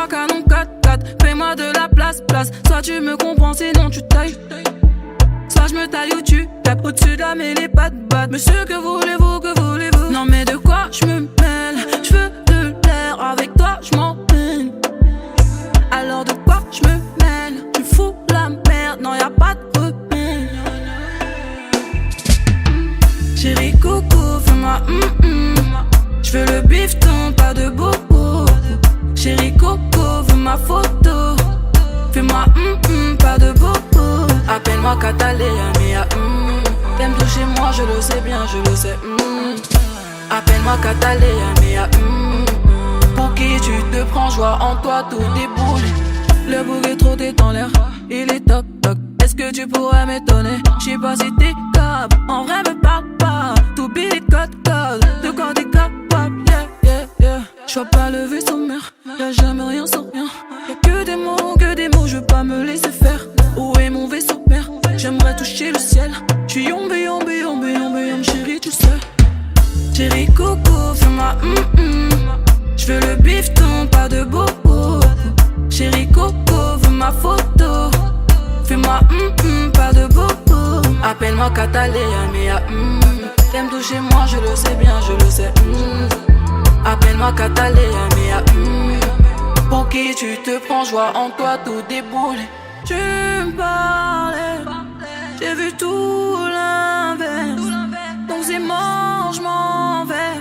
Appelle-moi canon 4-4, fais-moi de la place. Soit tu me comprends, sinon tu tailles. Soit je me taille ou tu tapes au-dessus de la mêlée, pas de batte. Monsieur, que voulez-vous, que voulez-vous? Non mais de quoi je me mêle? Je veux de l'air, avec toi je m'en mêle. Alors de quoi je me mêle? Tu fous la merde, non y'a pas de remède. Chérie coco, fais-moi Je veux le bifton, pas de bobo. Chérie coco, veux ma photo. Fais-moi pas de bobo. Appelle-moi Catalina, mia T'aimes toucher moi, je le sais bien, je le sais Appelle-moi Catalina, mia Pour qui tu te prends, joie en toi, tout déboule. Le bouquet trop t'est en l'air, il est toc toc. Est-ce que tu pourrais m'étonner? J'sais pas si t'es capable, en vrai me parle pas. T'oublies les codes, de quoi t'es capable, yeah. J'vois pas le vaisseau mère, y'a jamais rien sans rien. Y'a que des mots, je veux pas me laisser faire. Où est mon vaisseau mère? J'aimerais toucher le ciel. J'suis yombe, chérie, tu sais. Chérie coco, fais-moi J'veux le bifton, pas de bobo. Chérie coco, veux ma photo. Fais-moi pas de bobo. Appelle-moi Catalina, mia T'aimes toucher moi, je le sais bien, je le sais Appelle-moi Catalina, mia Pour qui tu te prends, joie en toi, tout déboule. Tu me parlais, j'ai vu tout l'inverse. Donc c'est mort, je m'en vais.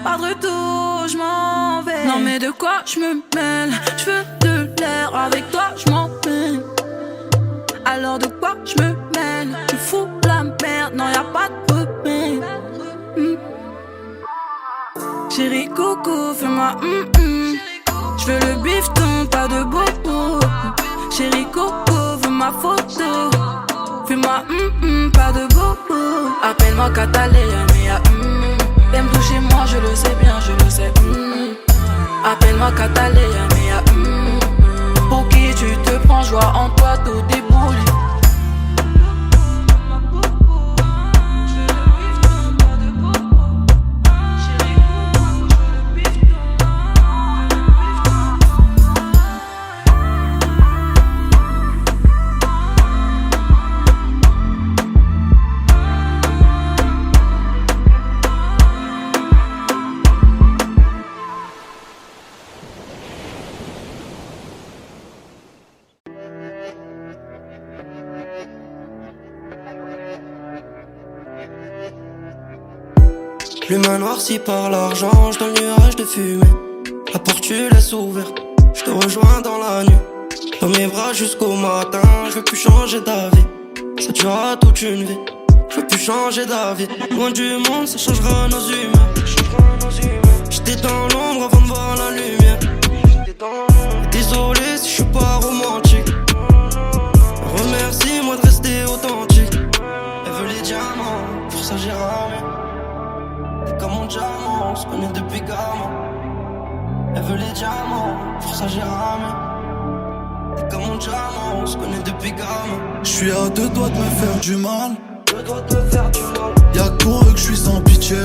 Pas de retour, je m'en vais. Non mais de quoi je me mêle? Je veux de l'air, avec toi je m'en mêle. Alors de quoi je me mêle? Tu fous la merde, non y'a pas de remède. Chérie coco, fais-moi Je veux le bifton, pas de bobo. Chérie coco, veux ma photo. Fais-moi pas de bobo. Appelle-moi Catalina, mia T'aimes toucher moi, je le sais bien, je le sais Appelle-moi Catalina, mia Pour qui tu te prends, joie en toi, tout déboule. L'humain noirci par l'argent, je dans le nuage de fumée. La porte tu laisses ouverte, je te rejoins dans la nuit. Dans mes bras jusqu'au matin, je veux plus changer d'avis. Ça durera toute une vie, je veux plus changer d'avis. Loin du monde, ça changera nos humeurs. J'étais dans l'ombre avant de voir la lumière. Désolé si je suis pas romantique. Remercie-moi de rester authentique. Elle veut les diamants, pour ça j'ai ramé. Comme mon diamant, on se connaît depuis gamin. Elle veut les diamants, pour ça j'ai ramé. Comme mon diamant, on se connaît depuis gamin. J'suis à deux doigts de me faire du mal. Y'a que pour eux que j'suis sans pitié.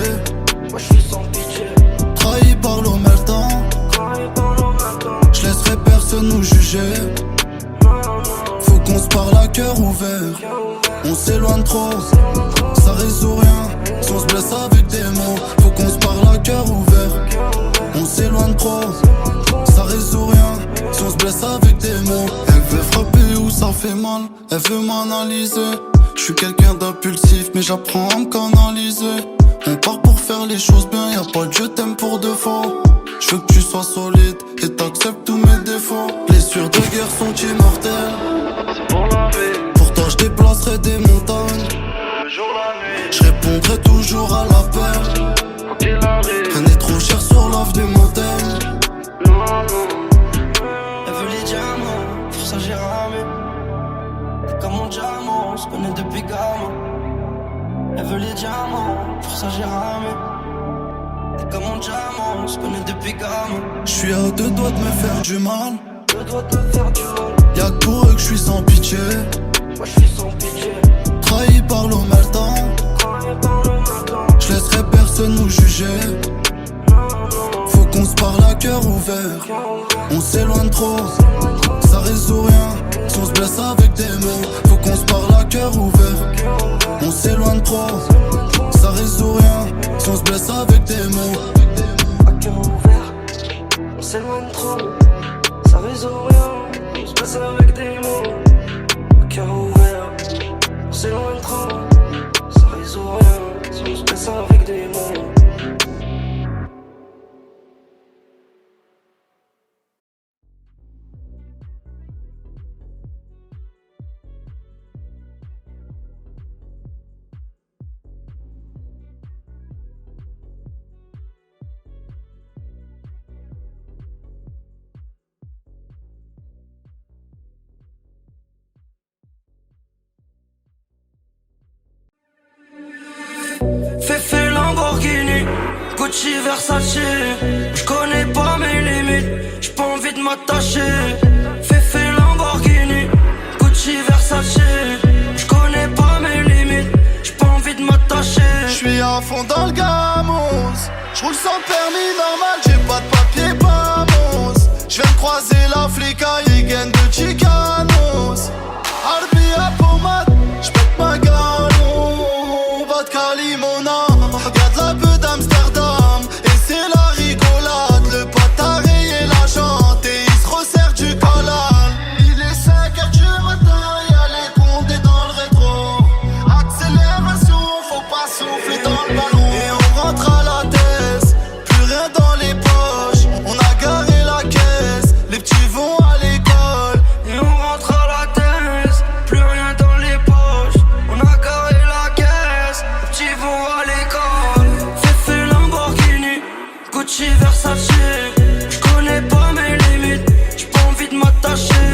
Moi j'suis sans pitié. Trahi par l'omertan. J'laisserai personne nous juger. Faut qu'on se parle à cœur ouvert. On s'éloigne trop, ça résout rien. Si on se blesse avec des mots, faut qu'on se parle à cœur ouvert. On s'éloigne trop, ça résout rien. Si on se blesse avec des mots, elle veut frapper où ça fait mal, elle veut m'analyser. Je suis quelqu'un d'impulsif, mais j'apprends à me canaliser. On part pour faire les choses bien, y'a pas de je t'aime pour de faux. Je veux que tu sois solide et t'acceptes tous mes défauts. Blessures de guerre sont immortelles. C'est pour la vie. Pour toi je déplacerai des montagnes. Le jour, la nuit. Je répondrai toujours à l'appel. Quand il arrive. Rien n'est trop cher sur l'avenue moderne. Elle veut les diamants, pour ça j'ai ramé. Comme mon diamant, on se connaît depuis gamin. Elle veut les diamants, pour ça j'ai ramé. Comme mon diamant, on se connaît depuis gamin. J'suis à deux doigts de me faire du mal. Deux doigts de me faire du mal. Y'a que pour eux que j'suis sans pitié. Moi j'suis sans pitié. Trahi par l'omertan. J'laisserai personne nous juger. Faut qu'on se parle à cœur ouvert. ouvert. On s'éloigne trop, ça résout rien. Si on se blesse avec des mots, faut qu'on se parle à cœur ouvert. On s'éloigne trop, ça résout rien. Si on se blesse avec des mots, à cœur ouvert. On s'éloigne trop, ça résout rien. On se blesse avec des mots, à cœur ouvert. On s'éloigne trop, ça résout rien. Si on se blesse avec des mots. Fefe Lamborghini, Gucci Versace. J'connais pas mes limites, j'ai pas envie de m'attacher. Fefe Lamborghini, Gucci Versace. J'connais pas mes limites, j'ai pas envie de m'attacher. j'suis à fond dans le gamos. J'roule sans permis normal, j'ai pas de papier, pas mousse. J'viens de croiser la flicaille, gaine de Chicanos. Harbi à pommade, j'pète ma galon. Vodka limona, y'a de la peu d'Amsterdam. Et c'est la rigolade, le pote a rayé la jante. Et il se resserre du collal. Il est 5h du matin, y'a les condés dans le rétro. Accélération, faut pas souffler dans le ballon. Et on rentre à la tête, plus rien dans les poches. On a garé la caisse, les petits vont à l'école. Et on rentre à la tête, plus rien dans les poches. On a carré la caisse, les petits vont à l'école. Fefe Lamborghini, Gucci Versace. J'connais pas mes limites, j'ai pas envie de m'attacher.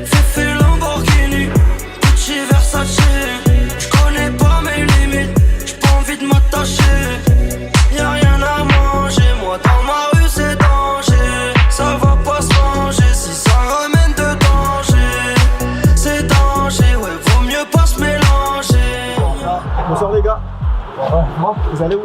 Fefe Lamborghini, Gucci Versace. J'connais pas mes limites, j'ai pas envie de m'attacher. Y'a rien à manger, moi dans ma rue c'est danger. Ça va pas se ranger si ça ramène de danger. C'est danger, ouais, vaut mieux pas se mélanger. Bonsoir les gars. Moi, vous allez où?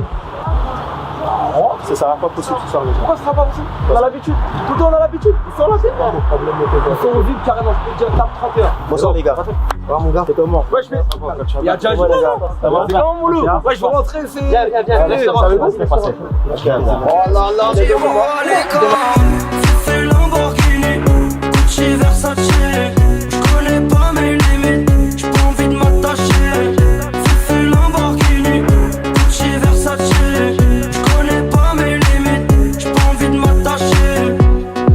Ça sera pas possible ce soir les gars. Pourquoi ça sera pas possible? On a l'habitude. Tout le temps on a l'habitude. Ils sont là, c'est quoi? Ils sont au vide carrément. Je peux dire tape 31. Bonsoir les gars. Voilà mon gars. C'est comment? Ouais, je fais. Il y a déjà un jour là. C'est comment mon loup? Ouais, je vais rentrer. C'est. Viens. C'est passé. Oh là là, c'est moi. Fefe Lamborghini, Gucci Versace. J'connais pas mes limites, j'ai pas envie de m'attacher. Fefe Lamborghini, Gucci Versace. J'connais pas mes limites, j'ai pas envie de m'attacher.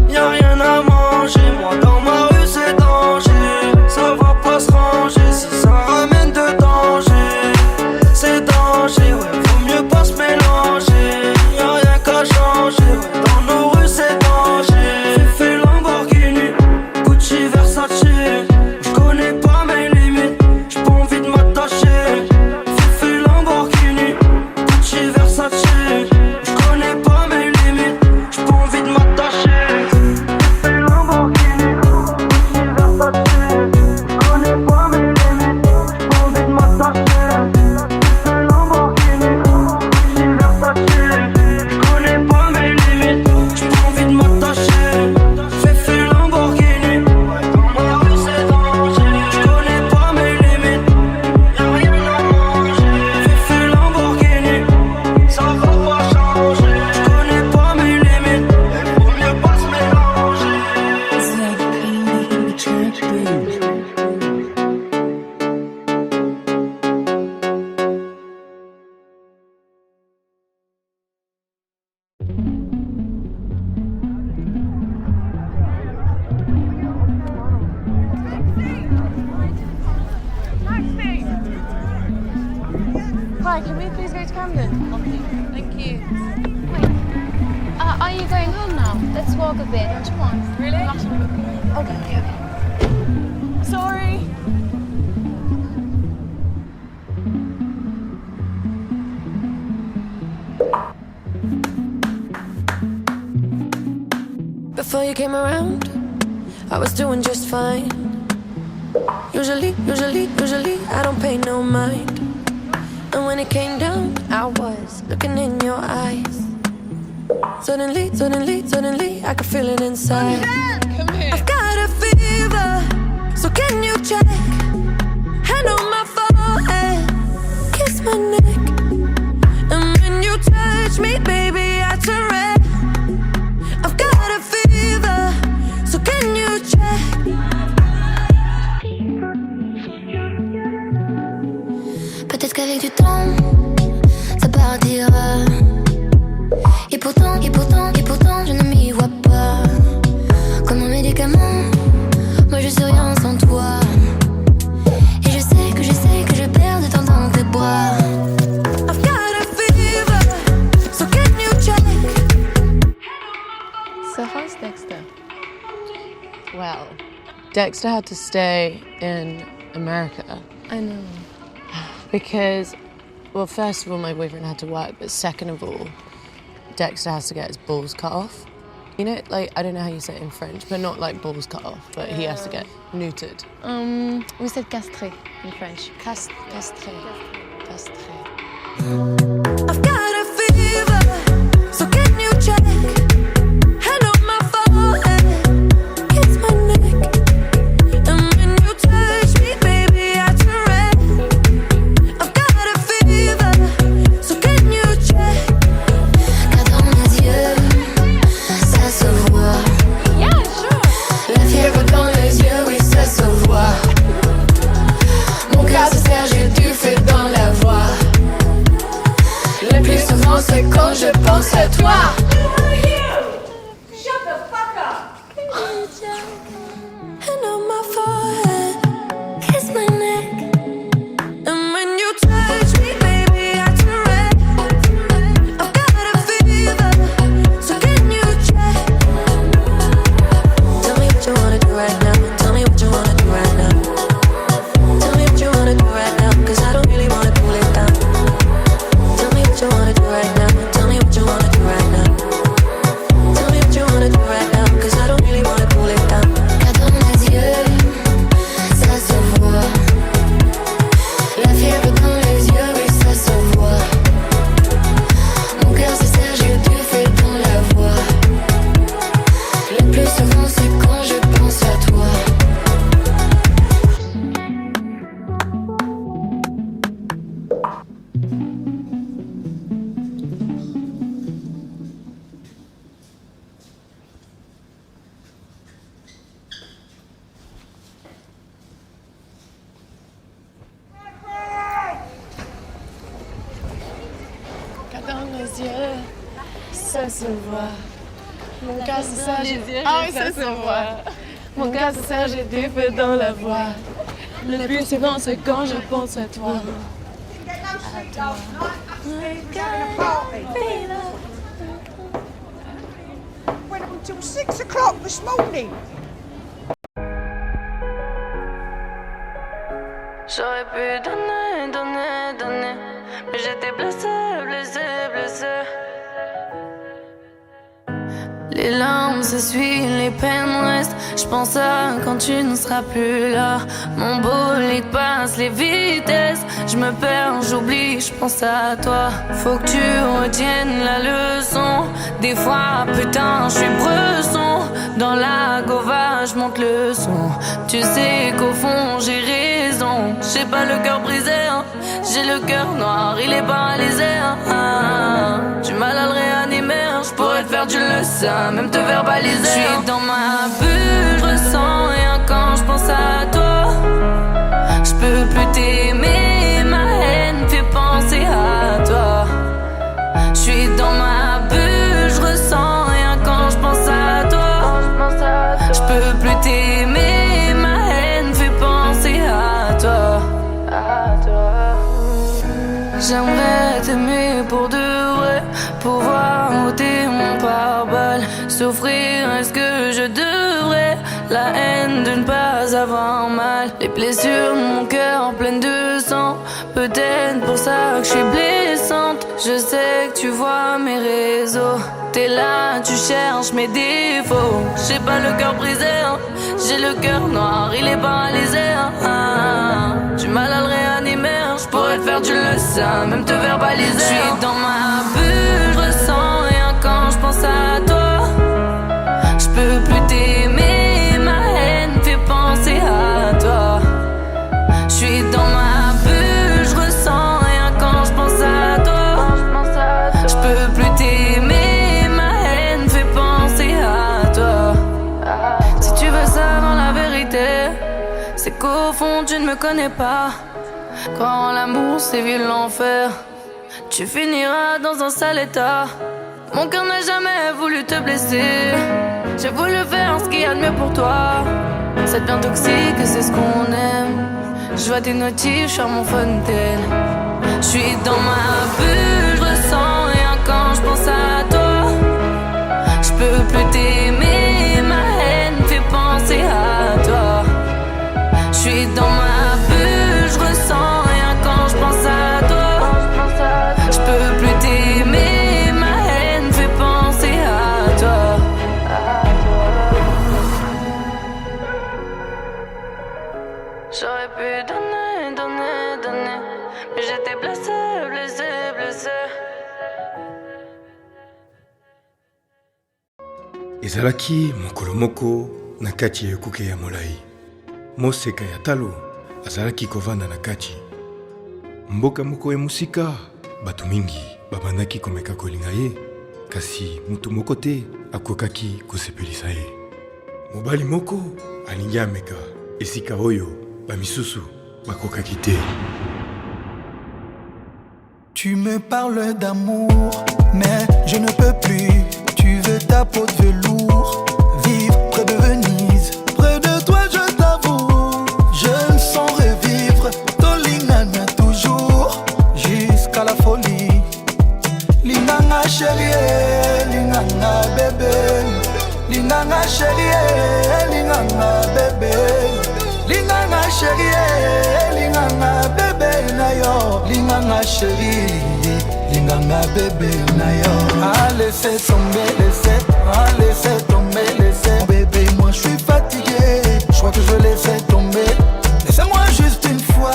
Y'a rien à manger, moi dans ma rue c'est danger. Ça va pas se ranger si ça ramène de danger. C'est danger, ouais, vaut mieux pas se mélanger. Y'a rien qu'à changer, ouais, dans nos rues c'est danger. Fefe Lamborghini, Gucci Versace. J'connais pas mes limites, j'ai pas envie de m'attacher. Fefe Lamborghini, Gucci Versace. J'connais pas mes limites, j'ai pas envie de m'attacher. Fefe Lamborghini, Gucci Versace. J'connais pas mes limites, j'ai pas envie de m'attacher. Fefe Lamborghini, Gucci Versace. J'connais pas mes limites, j'ai pas envie de m'attacher. Fefe Lamborghini, dans ma rue c'est danger. J'connais pas mes limites, y'a rien à manger. Fefe Lamborghini, ça va pas changer. J'connais pas mes limites, vaut mieux pas se mélanger. Hi, can we please go to Camden? Thank you. Are you going home now? Let's walk a bit, don't you want? Really? Okay. Sorry. Before you came around, I was doing just fine. Usually, I don't pay no mind. And when it came down, I was looking in your eyes. Suddenly, I can feel it inside. I've got a fever, so can you check? Hand on my forehead, kiss my neck. And when you touch me, baby, I turn red. I've got a fever, so can you check? Peut-être qu'avec du temps, ça partira. Et pourtant, je ne m'y vois pas. Comme un médicament, moi je suis rien sans toi. Et je sais que je perds de temps dans tes bras. I've got a fever, so can you check? So how's Dexter? Well, Dexter had to stay in America. I know. Because, well, first of all, my boyfriend had to work, but second of all, Dexter has to get his balls cut off. You know, like, I don't know how you say it in French, but not like balls cut off, but he has to get neutered. We said castré in French. Castré. I've got a fever, so can you check? Hand on my forehead, kiss my neck. And when you touch me, baby, I turn red. I've got a fever, so can you check? Car dans mes yeux, ça se voit. Yeah, sure. La fièvre dans les yeux, oui, ça se voit. Mon cœur se serre, j'ai du feu dans la voix. Le plus souvent, c'est quand je pense à toi. Hand on my forehead, kiss my neck. And when you touch me, baby, I turn red. I've got a fever, so can you check? Tell me what you wanna do right now. Tell me what you wanna do right now. Tell me what you wanna do right now, 'cause I don't really wanna cool it down. Tell me what you wanna do right now. Tell me what you wanna do right now. Tell me what you wanna do right now, 'cause I don't really wanna cool it down. Car dans mes yeux, ça se voit. La fièvre dans les yeux, oui, ça se voit. Mon cœur se serre, j'ai du feu dans la voix. Le plus souvent, c'est quand je pense à toi. Car dans mes yeux, ça se voit. Mon cœur se serre, j'ai du feu. Ah oui, ça se voit. Mon cœur se serre, j'ai du feu dans la voix. Le plus souvent, c'est quand je pense à toi. Went up until 6 o'clock this morning. J'aurais pu donner, mais j'étais blessée. Les larmes s'essuient, les peines restent. J'pense à quand tu ne seras plus là. Mon bolide passe les vitesses. J'me perds, j'oublie, j'pense à toi. Faut que tu retiennes la leçon. Des fois, putain, j'suis bresson. Dans la gova, j'monte le son. Tu sais qu'au fond, j'ai raison. J'ai pas le cœur brisé, hein. J'ai le cœur noir, il est paralysé, hein. Du mal à le réanimer, hein. J'pourrais te faire, tu le sais, même te verbaliser. J'suis dans ma bulle, j'ressens rien quand j'pense à toi. J'peux plus t'aimer, ma haine fait penser à toi. J'suis dans ma bulle, j'ressens rien quand j'pense à toi. J'peux plus t'aimer, ma haine fait penser à toi. J'aimerais t'aimer pour de vrai, pouvoir ôter mon pare-balles. Souffrir, est-ce que je devrais? La haine de ne pas avoir mal. Les blessures de mon cœur pleines de sang. Peut-être pour ça que je suis blessante. Je sais que tu vois mes réseaux. T'es là, tu cherches mes défauts. J'ai pas le cœur brisé, hein. J'ai le cœur noir, il est paralysé, hein. Du mal à le réanimer, hein. J'pourrais te faire, tu le sais, même te verbaliser. J'suis dans ma bulle, j'ressens rien quand me connais pas. Croire en l'amour, c'est vivre l'enfer. Tu finiras dans un sale état. Mon cœur n'a jamais voulu te blesser. J'ai voulu faire ce qu'il y a de mieux pour toi. Ça devient toxique, c'est ce qu'on aime. Je vois tes notifs, je suis à mon fontaine. Je suis dans ma bulle, je ressens rien quand je pense à toi. Je peux plus t'aimer, ma haine fait penser à toi. Je suis dans ma bulle, je ressens rien quand je pense à toi. Je peux plus t'aimer, ma haine fait penser à toi. J'aurais pu donner, donner, donner, mais j'étais blessée, blessée, blessée. ezalaki mokolo moko na kati ya ekuke ya molai. Moseka ya talo azalaki kovanda na kati. Mboka moko ya musika, bato mingi babandaki komeka kolinga ye, kasi mutu moko te akokaki kosepelisa ye. Mobali moko alingi ameka esika oyo bamisusu bakokaki te. Tu me parles d'amour, mais je ne peux plus. Tu veux ta peau de velours, vivre près de Venise. Près de toi je t'avoue, je me sens revivre. Tolingana toujours, jusqu'à la folie. Linganga chérie, linganga bébé. Linganga chérie, linganga bébé. Linganga chérie, linganga bébé nayo. Linganga chérie, linganga bébé nayo. Ah laissez tomber, laissez tomber, laissez. Bébé moi je suis fatigué, je crois que je laissais tomber. Laissez-moi juste une fois,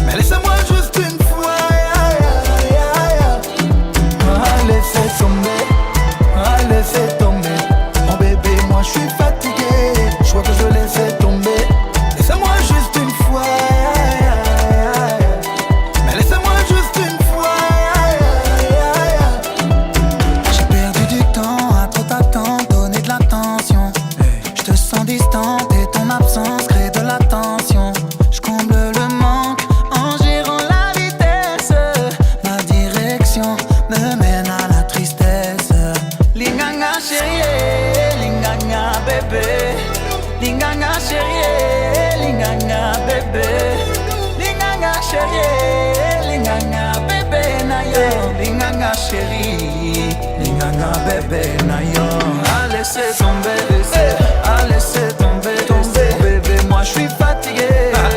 mais laissez-moi juste une fois. Ah laissez tomber, oh bébé moi je suis fatigué, je crois que je laissais tomber. Laissez-moi juste une fois, mais laissez-moi juste une fois. J'ai perdu du temps à trop t'attendre, donner de l'attention. Je te sens distante et ton absence crée de la tension. Je comble le manque en gérant la vitesse. Ma direction me mène à la tristesse. Linganga chérie, linganga bébé. Linganga chérie, linganga bébé. Linganga chérie, linganga bébé nayo. Linganga chérie, linganga bébé nayo. Ah laissez tomber, laissez tomber, tomber. Bébé moi je suis fatigué,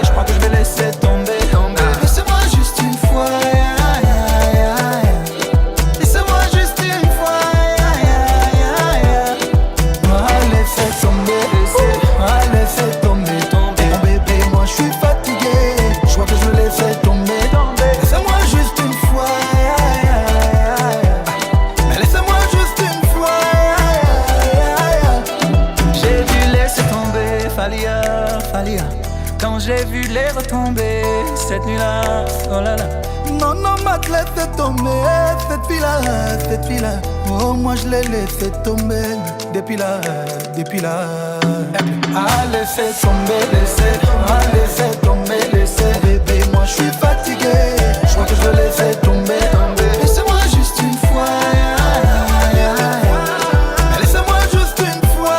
je crois que je vais laisser tomber, tomber. Laissez-moi juste une fois. Laissez-moi juste une fois. Ah laissez tomber, laissez tomber, tomber. Mon bébé moi je suis fatigué, je crois que je vais laisser tomber, tomber. Laissez-moi juste une fois. Mais laissez-moi juste une fois. J'ai dû laisser tomber, Falia. Quand j'ai vu les retomber cette nuit-là, oh là là. Non, Matt, laisse tomber cette fille-là. Oh, moi je l'ai laissé tomber depuis là. Ah, laissez tomber, laissez tomber, laissez. Bébé, moi je suis fatigué, je crois que je vais laisser tomber, tomber. Laissez-moi juste une fois. Mais laissez-moi juste une fois.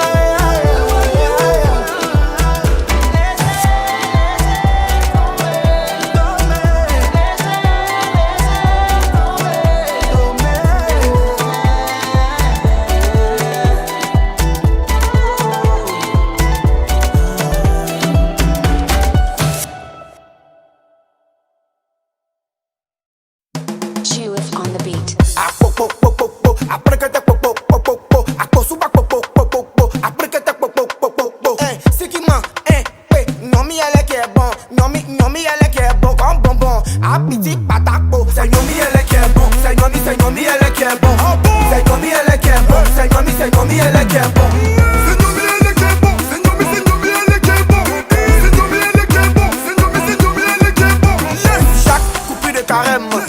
Judith on the beat.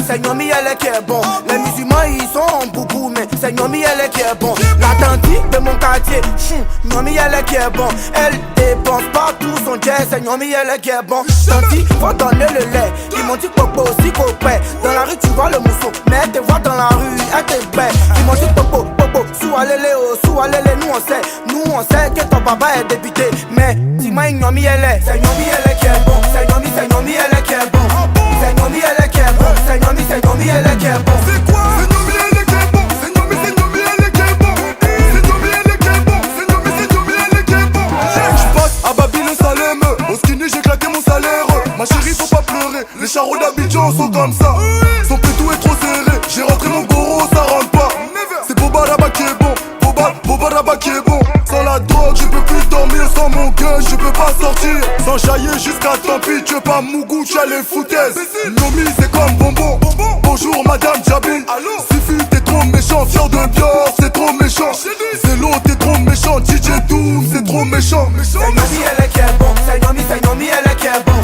Seigneur, elle est qui est bon. Les musulmans ils sont beaucoup, mais c'est Nomi elle qui est bon. La tante de mon quartier, Nomi elle qui est bon. Elle dépense pas tout son jet, c'est Nomi elle qui est bon. Tanti, faut donner le lait. Ils m'ont dit popo aussi copain. Dans la rue tu vois le mousseau, mais te vois dans la rue, elle te bête. Ils m'ont dit popo, popo, sous alélé, nous on sait que ton papa est député. Mais dis-moi Nomi elle est, c'est Nomi elle qui est bon. C'est Nomi elle qui est bon. C'est Nomi elle qui est bon. C'est Nomi elle qui est bon. C'est quoi? C'est Nomi elle qui est bon. C'est Nomi elle qui est bon. C'est Nomi elle qui est bon. C'est Nomi elle qui est bon. J'passe à Babylone Salem. Au skinny j'ai claqué mon salaire. Ma chérie faut pas pleurer. Les charros d'Abidjan sont comme ça. Son pétou est trop serré. J'ai rentré mon goro, ça rentre pas. C'est Boba là-bas qui est bon. Boba là-bas qui est bon. Sans la drogue je peux plus dormir. Sans mon gun je peux pas sortir. Sans chailler jusqu'à tant pis. Tu veux pas Mougou, tu as les foutaises. Nomi c'est comme bonbon. Bonjour madame Jabi. Suffit t'es trop méchant. Fier de Bior c'est trop méchant. Zélo t'es trop méchant. DJ Doom c'est trop méchant. C'est Nomi elle qui est bon. C'est Nomi elle qui est bon.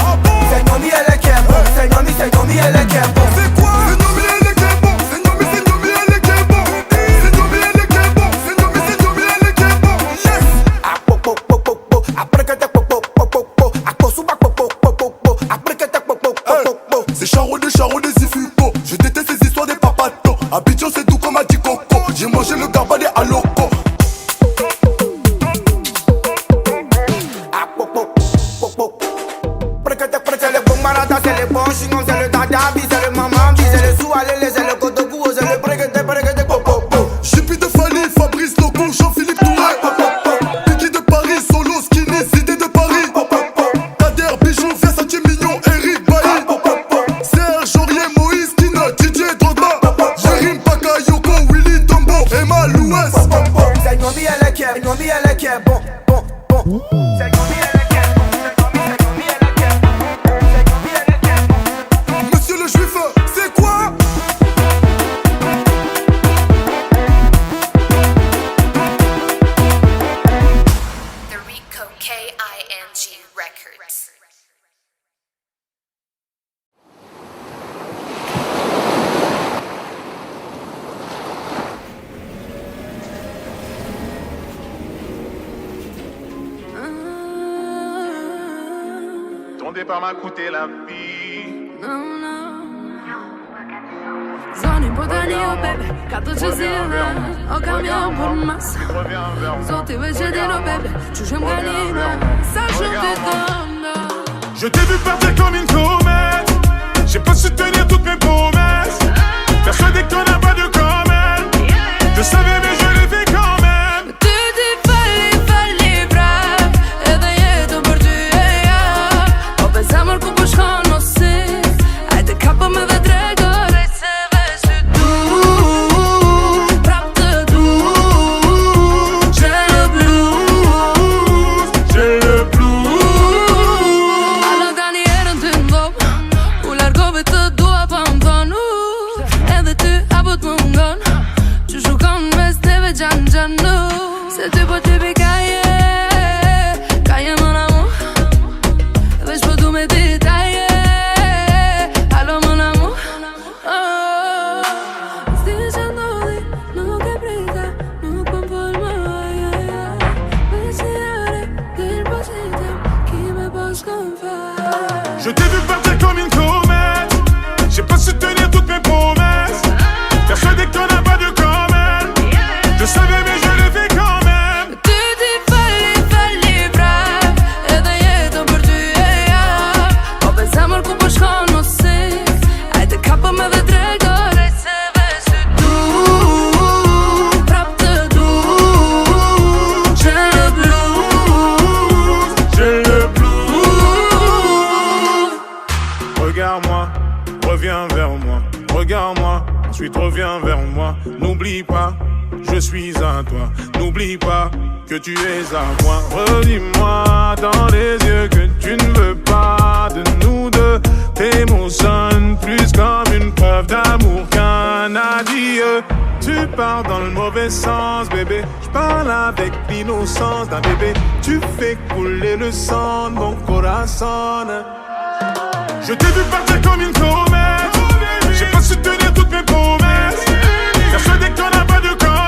C'est Nomi elle qui est bon. C'est Nomi elle qui est bon. C'est quoi? C'est Nomi elle qui est bon. C'est Nomi elle qui est bon. C'est Nomi elle qui est bon. C'est Nomi elle qui est bon. Yes. C'est Charo des Zifupo. Je déteste ces histoires des papatos. Abidjan c'est tout comme a dit Coco. J'ai mangé le garba des Aloko. C'est le bon marada, c'est le bon chignon, c'est le dadabi, c'est le mamambi, c'est le soualélé, c'est le kodogou, c'est le breguete popo. Jippy de Fali, Fabrice Loco, Jean-Philippe Touré. Biggie de Paris, Solo, Skinny, Zidé de Paris. Kader, Bijou, Versace, Mignon, Eric Bailly. Serge, Aurier, Moïse, Kino, DJ Drogba. Jérim, Bakayoko, Willy, Tombo, Emma, Louès. C'est Nomi elle qui est bon. C'est Nomi elle qui est bon. Monsieur le juif, c'est quoi? The Rico K-I-N-G Records. Ton départ m'a coûté la vie. Zoni podanio, baby, kato ci zile O camion por massa Zoti veće dino, baby, čužem ganina Sažem te donna. Je t'ai vu partir comme une comète. J'ai pas su tenir toutes mes promesses. Persuadé que t'en as pas de comme elle. Je savais mais je l'ai fait quand même. Tu ti falli brav Edhe jetën për ty e ja Po bezamër ku po shkon mos si Ajde kapo me dhe drego Rejt se veç ty du Prap të du J'ai le blues J'ai le blues. Alo tani erën ty ndop U largove të dua pa më thonu Edhe ty apo të më ngon Që shukon mes teve gjanë Se ty po ty pi Kaje mon amour Veç po du me ditaje Alo mon amour S'ti që ndodhi Nuk e prita Nuk po m'fol më Veç një are Del po qitem Ki me po shkon fal Je t'ai vu partir comme une comète. J'ai pas su tenir toutes mes promesses. Persuadé que t'en as pas de comme elle. Je savais mais je l'ai fait quand même. Tu ti falli brav Edhe jetën për ty e ja Po bezamër ku po shkon mos si Ajde kapo me dhe drego Rejt se veç ty du Prap të du J'ai le blues J'ai le blues. Regarde-moi, reviens vers moi. Regarde-moi, ensuite reviens vers moi. N'oublie pas, je suis à toi. N'oublie pas que tu es à moi. Redis-moi dans les yeux que tu ne veux pas de nous deux. Tes mots sonnent plus comme une preuve d'amour qu'un adieu. Tu pars dans le mauvais sens, bébé. Je parle avec l'innocence d'un bébé. Tu fais couler le sang de mon corazon. Je t'ai vu partir comme une comète. J'ai pas su tenir toutes mes promesses. Persuadé que t'en as pas de corps.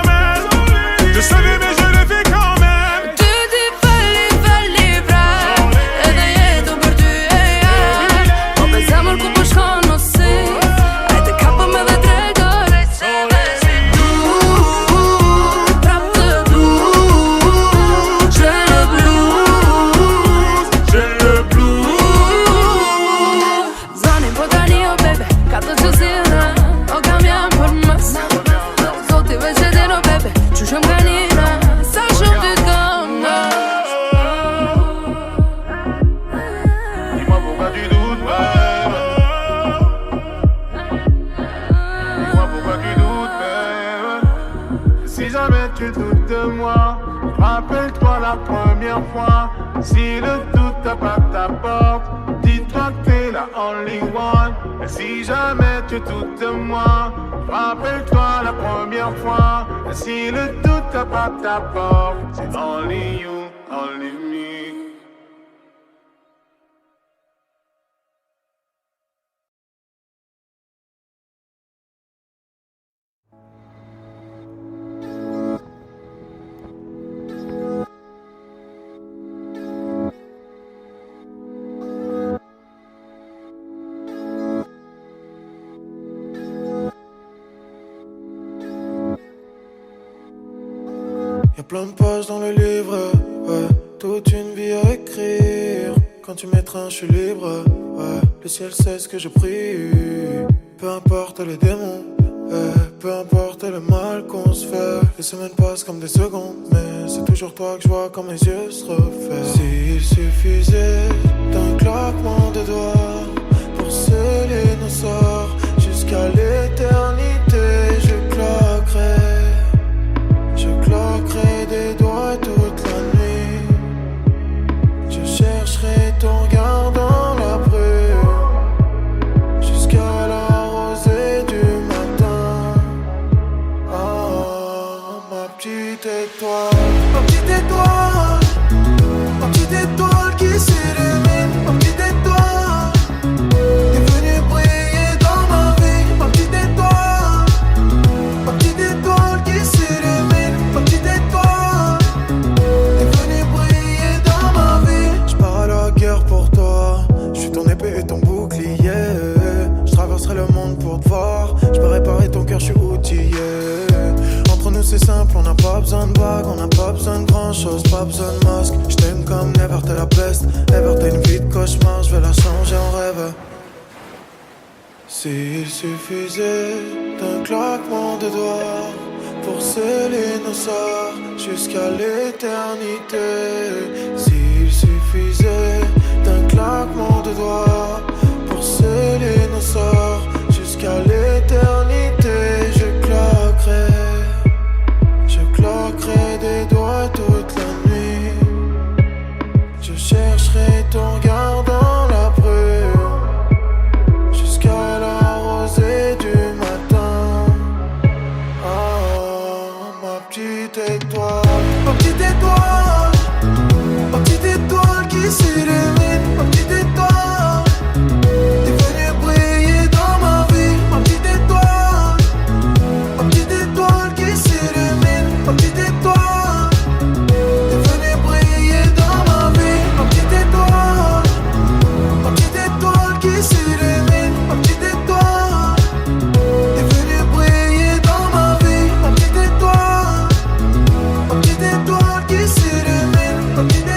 tu doutes de moi, rappelle-toi la première fois. Si le doute tape à ta porte, dis-toi que t'es la only one. Et si jamais tu doutes de moi, rappelle-toi la première fois. Et si le doute tape à ta porte, c'est only you, only me. Y'a plein de pages dans le livre, ouais, toute une vie à écrire. Quand tu m'étreins, je suis libre, ouais, le ciel sait ce que je prie. Peu importe les démons, peu importe le mal qu'on se fait. Les semaines passent comme des secondes, mais c'est toujours toi que je vois quand mes yeux se refaient. S'il suffisait d'un claquement de doigts pour sceller nos sorts jusqu'à l'éternité, je claquerai des doigts toute la nuit. Je chercherai ton regard dans la brume jusqu'à la rosée du matin. Ah, ma petite étoile, ma petite étoile, ma petite étoile qui s'illumine, ma petite étoile, t'es venue briller dans ma vie, ma petite étoile, ma petite étoile qui s'illumine, ma petite étoile, t'es venue briller dans ma vie. J'pars à la guerre pour toi, j'suis ton épée et ton bouclier. J'traverserai le monde pour te voir, j'peux réparer ton cœur, j'suis outillé. Entre nous c'est simple, on n'a pas besoin de bague, on n'a pas besoin de grand chose, pas besoin de masque. J't'aime comme never, t'es la peste, ever t'es une vie de cauchemar, j'vais la changer en rêve. S'il suffisait d'un claquement de doigts pour sceller nos sorts jusqu'à l'éternité. S'il suffisait d'un claquement de doigts pour sceller nos sorts jusqu'à l'éternité, je claquerai des doigts toute la nuit. Je chercherai ton regard dans la brume jusqu'à la rosée du matin. Ah, ma petite étoile, ma petite étoile, ma petite étoile qui s'illumine, ma petite étoile, t'es venue briller dans ma vie, ma petite étoile, ma petite étoile qui s'illumine, ma petite étoile, t'es venue briller dans ma vie, ma petite étoile, ma petite étoile qui s'illumine, ma petite étoile, t'es venue briller dans ma vie, ma petite étoile, ma petite étoile qui s'illumine, ma petite étoile.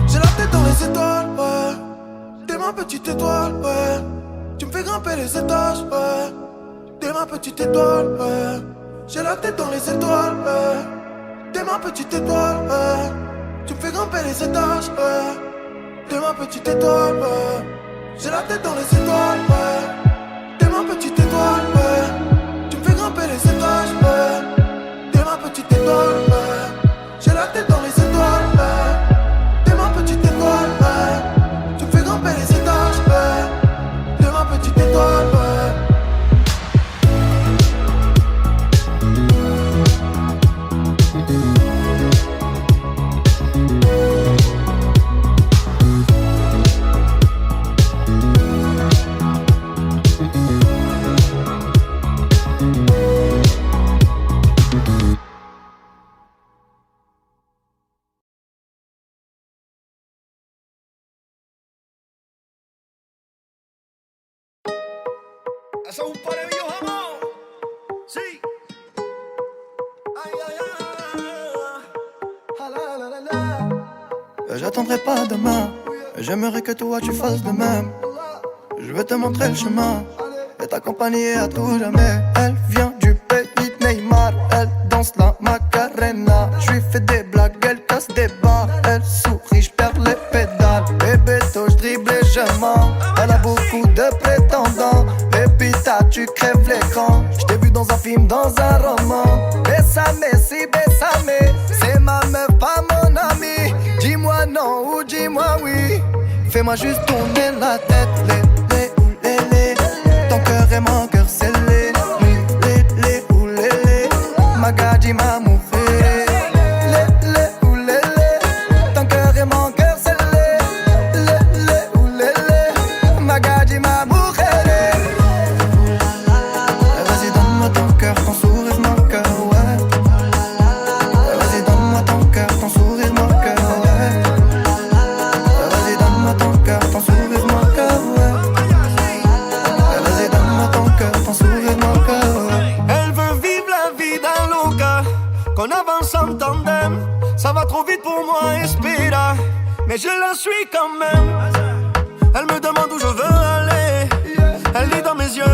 J'ai la tête dans les étoiles, ouais. T'es ma petite étoile, ouais. Tu me fais grimper les étages, ouais. T'es ma petite étoile, ouais. J'ai la tête dans les étoiles, ouais. T'es ma petite étoile, ouais. Tu me fais grimper les étages, ouais. T'es ma petite étoile, ouais. J'ai la tête dans les étoiles, ouais. T'es ma petite étoile, ouais. Tu me fais grimper les étages, ouais. T'es ma petite étoile, ouais. J'ai la tête dans les étoiles, ouais. T'es ma petite étoile, ouais. Tu me fais grimper les étages, ouais. T'es ma petite étoile, ouais. Eso es un parevillo jamón. Sí. Aïe, aïe, aïe. J'attendrai pas demain. J'aimerais que toi tu fasses de même. Je vais te montrer le chemin et t'accompagner à tout jamais. Elle vient du pays de Neymar. Elle danse la Macarena. Je lui fais des blagues, elle casse des barres. Elle sourit, je perds les pédales. Bébé, je dribble et je mens. Elle a beaucoup de prétendants. Pépita, tu crèves l'écran. Je t'ai vu dans un film, dans un roman. bésame, si bésame. C'est ma meuf, pas mon ami. Dis-moi non ou dis-moi oui. Fais-moi juste tourner la tête, les. Ton cœur est mon cœur scellé. Les ou les. Magadji ma mujer. Les ou les. Ton cœur est mon cœur scellé. Les ou les. Magadji ma mujer. Vas-y donne-moi ton cœur, ton sourire, mon cœur, ouais. Vas-y donne-moi ton cœur, ton sourire, mon cœur, ouais. Vas-y donne-moi ton cœur, ton sourire, mon cœur, ouais. Vas-y donne-moi ton cœur, ton sourire, mon cœur, ouais. Elle veut vivre la vie d'un loca, qu'on avance en tandem. Ça va trop vite pour moi, espera, mais je la suis quand même. Elle me demande où je veux aller. Elle lit dans mes yeux,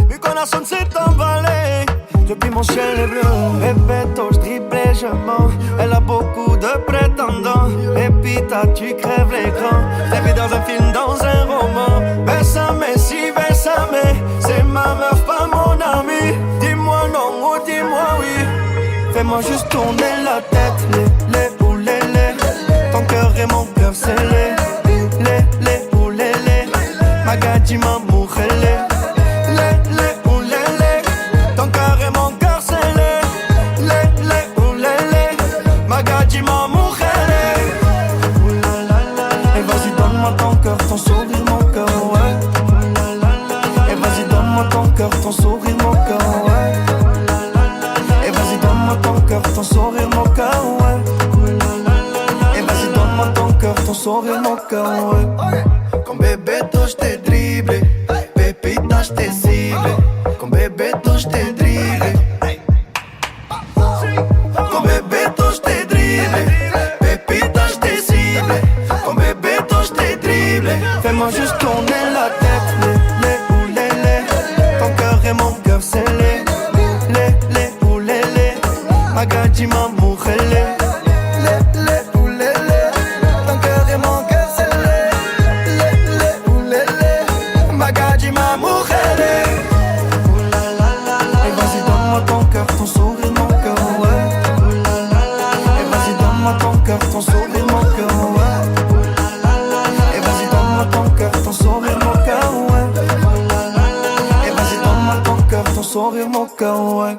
vu qu'on a sonné s'est emballé. Depuis mon ciel est bleu, répéto, je dribble et je mens. Elle a beaucoup de prétendants. Pépita, tu crèves l'écran. T'es vu dans un film, dans un roman. Bésame, si bésame. C'est ma meuf, pas mon ami. Dis-moi non ou dis-moi oui. Fais-moi juste tourner la tête. Les ou les. Ton cœur et mon cœur scellé. Les ou les. Magadji ma mujer. Les ou les. Ton cœur et mon cœur scellé. Les ou les. Magadji ma mujer. Et vas-y donne-moi ton cœur, ton sourire, mon cœur, ouais. Et vas-y donne-moi ton cœur, ton sourire, mon cœur, ouais. Et vas-y donne-moi ton cœur, ton sourire, mon cœur, ouais. Et vas-y donne-moi ton cœur, ton sourire, mon cœur, ouais. Con Bebeto j't'ai dribblé, Pépita j't'ai ciblé. Con Bebeto j't'ai dribblé. Con Bebeto j't'ai dribblé, Pépita j't'ai ciblé. Con Bebeto j't'ai dribblé. Fais-moi juste tourner la tête. Les ou les. Ton cœur et mon cœur scellé. Les ou les. Magadji ma mujer. Les ou les. Ton cœur et mon cœur scellé. Les ou les. Magadji ma mujer. Et vas-y donne-moi ton cœur, ton sourire, mon cœur, ouais. Et vas-y donne-moi ton cœur, ton sourire, mon cœur, ouais. Et vas-y donne-moi ton cœur, ton sourire, mon cœur, ouais. Et vas-y donne-moi ton cœur, ton sourire, mon cœur, ouais.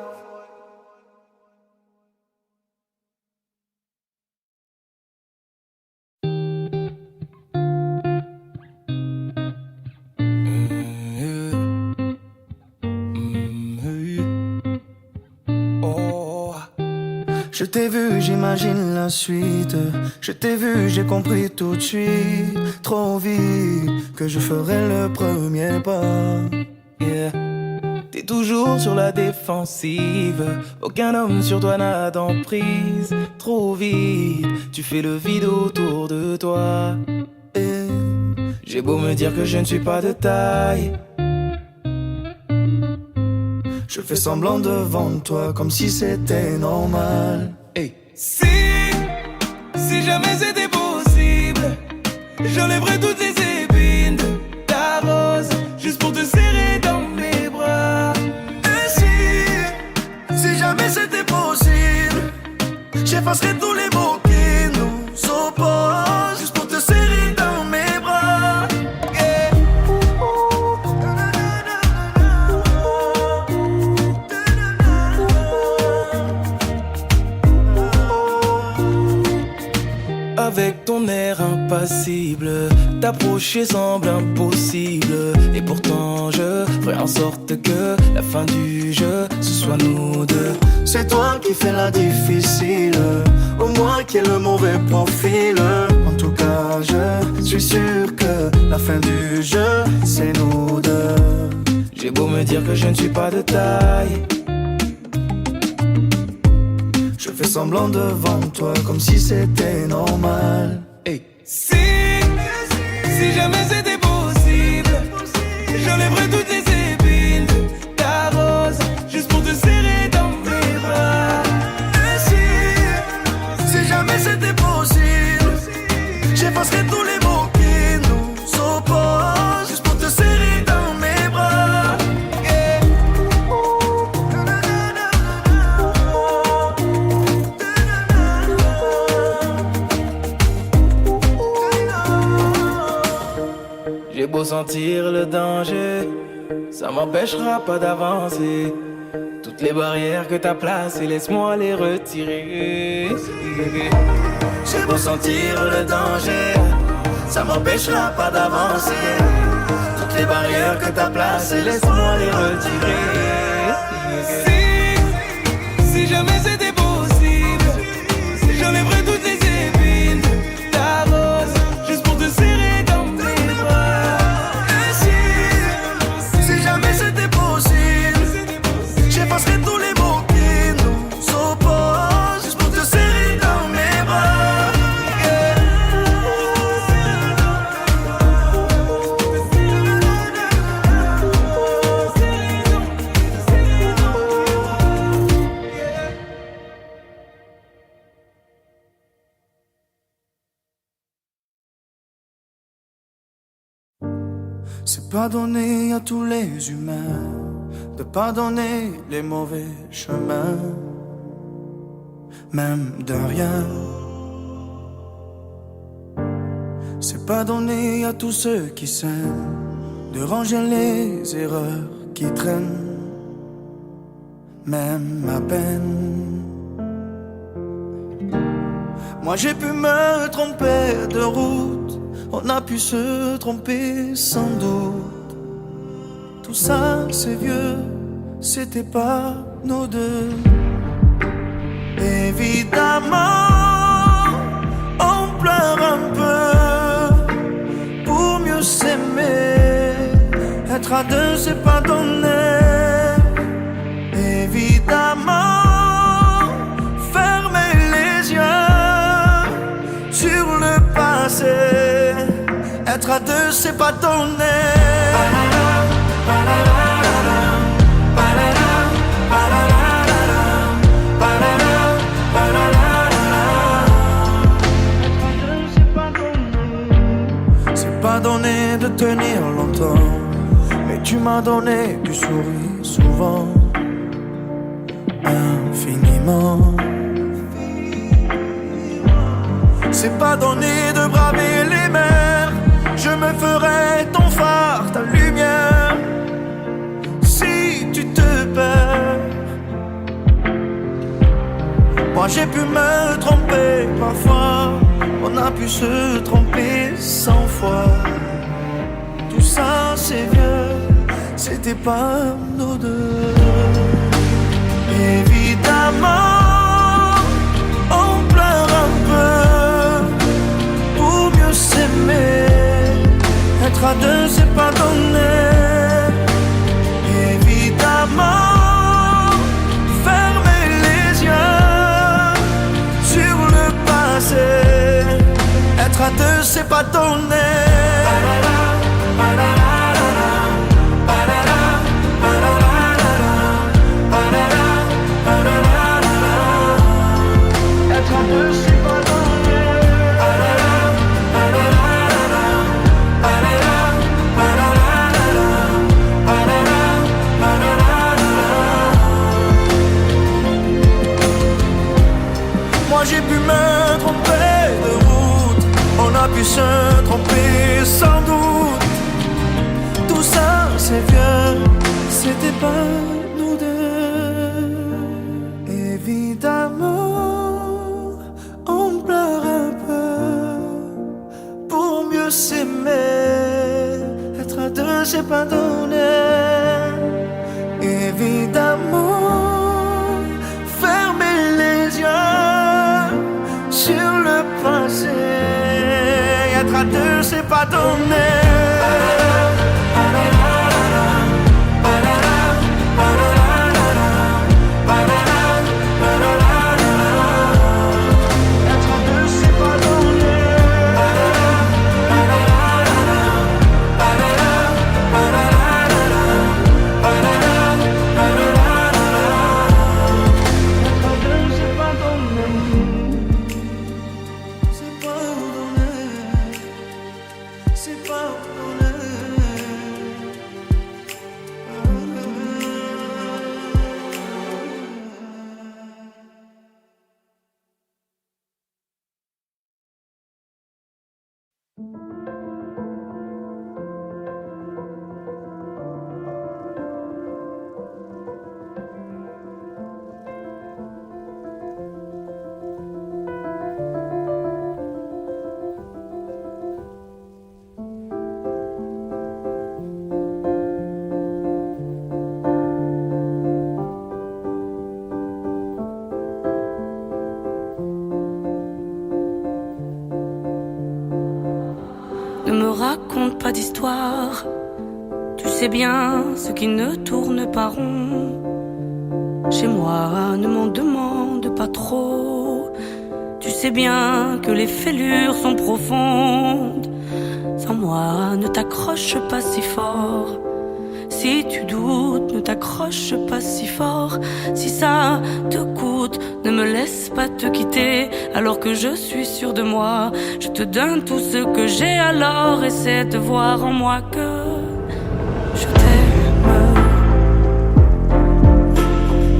Je t'ai vu, j'imagine la suite. Je t'ai vu, j'ai compris tout de suite. Trop vite que je ferai le premier pas. Yeah. T'es toujours sur la défensive. Aucun homme sur toi n'a d'emprise. Trop vite, tu fais le vide autour de toi. Et j'ai beau me dire que je ne suis pas de taille. Je fais semblant devant toi comme si c'était normal. Hey. Si jamais c'était possible, j'enlèverais toutes les épines de ta rose, juste pour te serrer dans mes bras. Et si jamais c'était possible, j'effacerais tous les mots qui nous opposent, juste pour te serrer dans mes bras. Yeah. Avec ton air impassible, t'approcher semble impossible. Et pourtant je ferai en sorte que la fin du jeu, ce soit nous deux. C'est toi qui fais la difficile, au moins qui est le mauvais profil. En tout cas je suis sûr que la fin du jeu, c'est nous deux. J'ai beau me dire que je ne suis pas de taille, je fais semblant devant toi comme si c'était normal. Hey. Si jamais c'était possible, j'enlèverais toutes les épines de ta rose, juste pour te serrer dans mes bras. Et si jamais c'était possible, j'effacerais tous les mots qui nous opposent, juste pour te serrer dans mes bras. Yeah. J'ai beau sentir le danger, ça m'empêchera pas d'avancer. Toutes les barrières que t'as placées, laisse-moi les retirer. J'ai beau sentir le danger, ça m'empêchera pas d'avancer. Toutes les barrières que t'as placées, laisse-moi les retirer. Si jamais c'était possible, j'enlèverais toutes les épines de ta rose, juste pour te serrer dans mes bras. Et si jamais c'était possible, j'effacerais tous les mots qui nous opposent, juste pour te serrer dans mes bras. C'est pas donné à tous les humains de pardonner les mauvais chemins, même de rien. C'est pas donné à tous ceux qui s'aiment de ranger les erreurs qui traînent, même à peine. Moi j'ai pu me tromper de route, on a pu se tromper sans doute. Tout ça c'est vieux, c'était pas nous deux. Évidemment, on pleure un peu pour mieux s'aimer. Être à deux c'est pas donné. Évidemment, fermer les yeux sur le passé. Être à deux c'est pas donné. C'est pas donné de tenir longtemps, mais tu m'as donné du sourire souvent, infiniment. C'est pas donné de braver les mers, je me ferai ton phare, ta lumière. Si tu te perds, moi j'ai pu me tromper parfois, on a pu se tromper 100 fois. Tout ça c'est vieux, c'était pas nous deux. Évidemment, on pleure un peu pour mieux s'aimer. Être à deux c'est pas donné. Évidemment, fermer les yeux sur le passé. Être à deux c'est pas donné. Être à deux c'est pas donné. Moi j'ai pu me tromper de route, on a pu se tromper sans doute. Tout ça c'est vieux, c'était pas nous deux. Évidemment, on pleure un peu pour mieux s'aimer. Être à deux c'est pas donné. Évidemment, fermer les yeux sur le passé. Être à deux c'est pas donné. ne me raconte pas d'histoire. Tu sais bien ce qui ne tourne pas rond. Chez moi, ne m'en demande pas trop. Tu sais bien que les fêlures sont profondes. Sans moi, ne t'accroche pas si fort. Si tu doutes, ne t'accroche pas si fort. Si ça te coûte, ne me laisse pas te quitter. Alors que je suis sûre de moi, je te donne tout ce que j'ai. Alors essaie de voir en moi que je t'aime.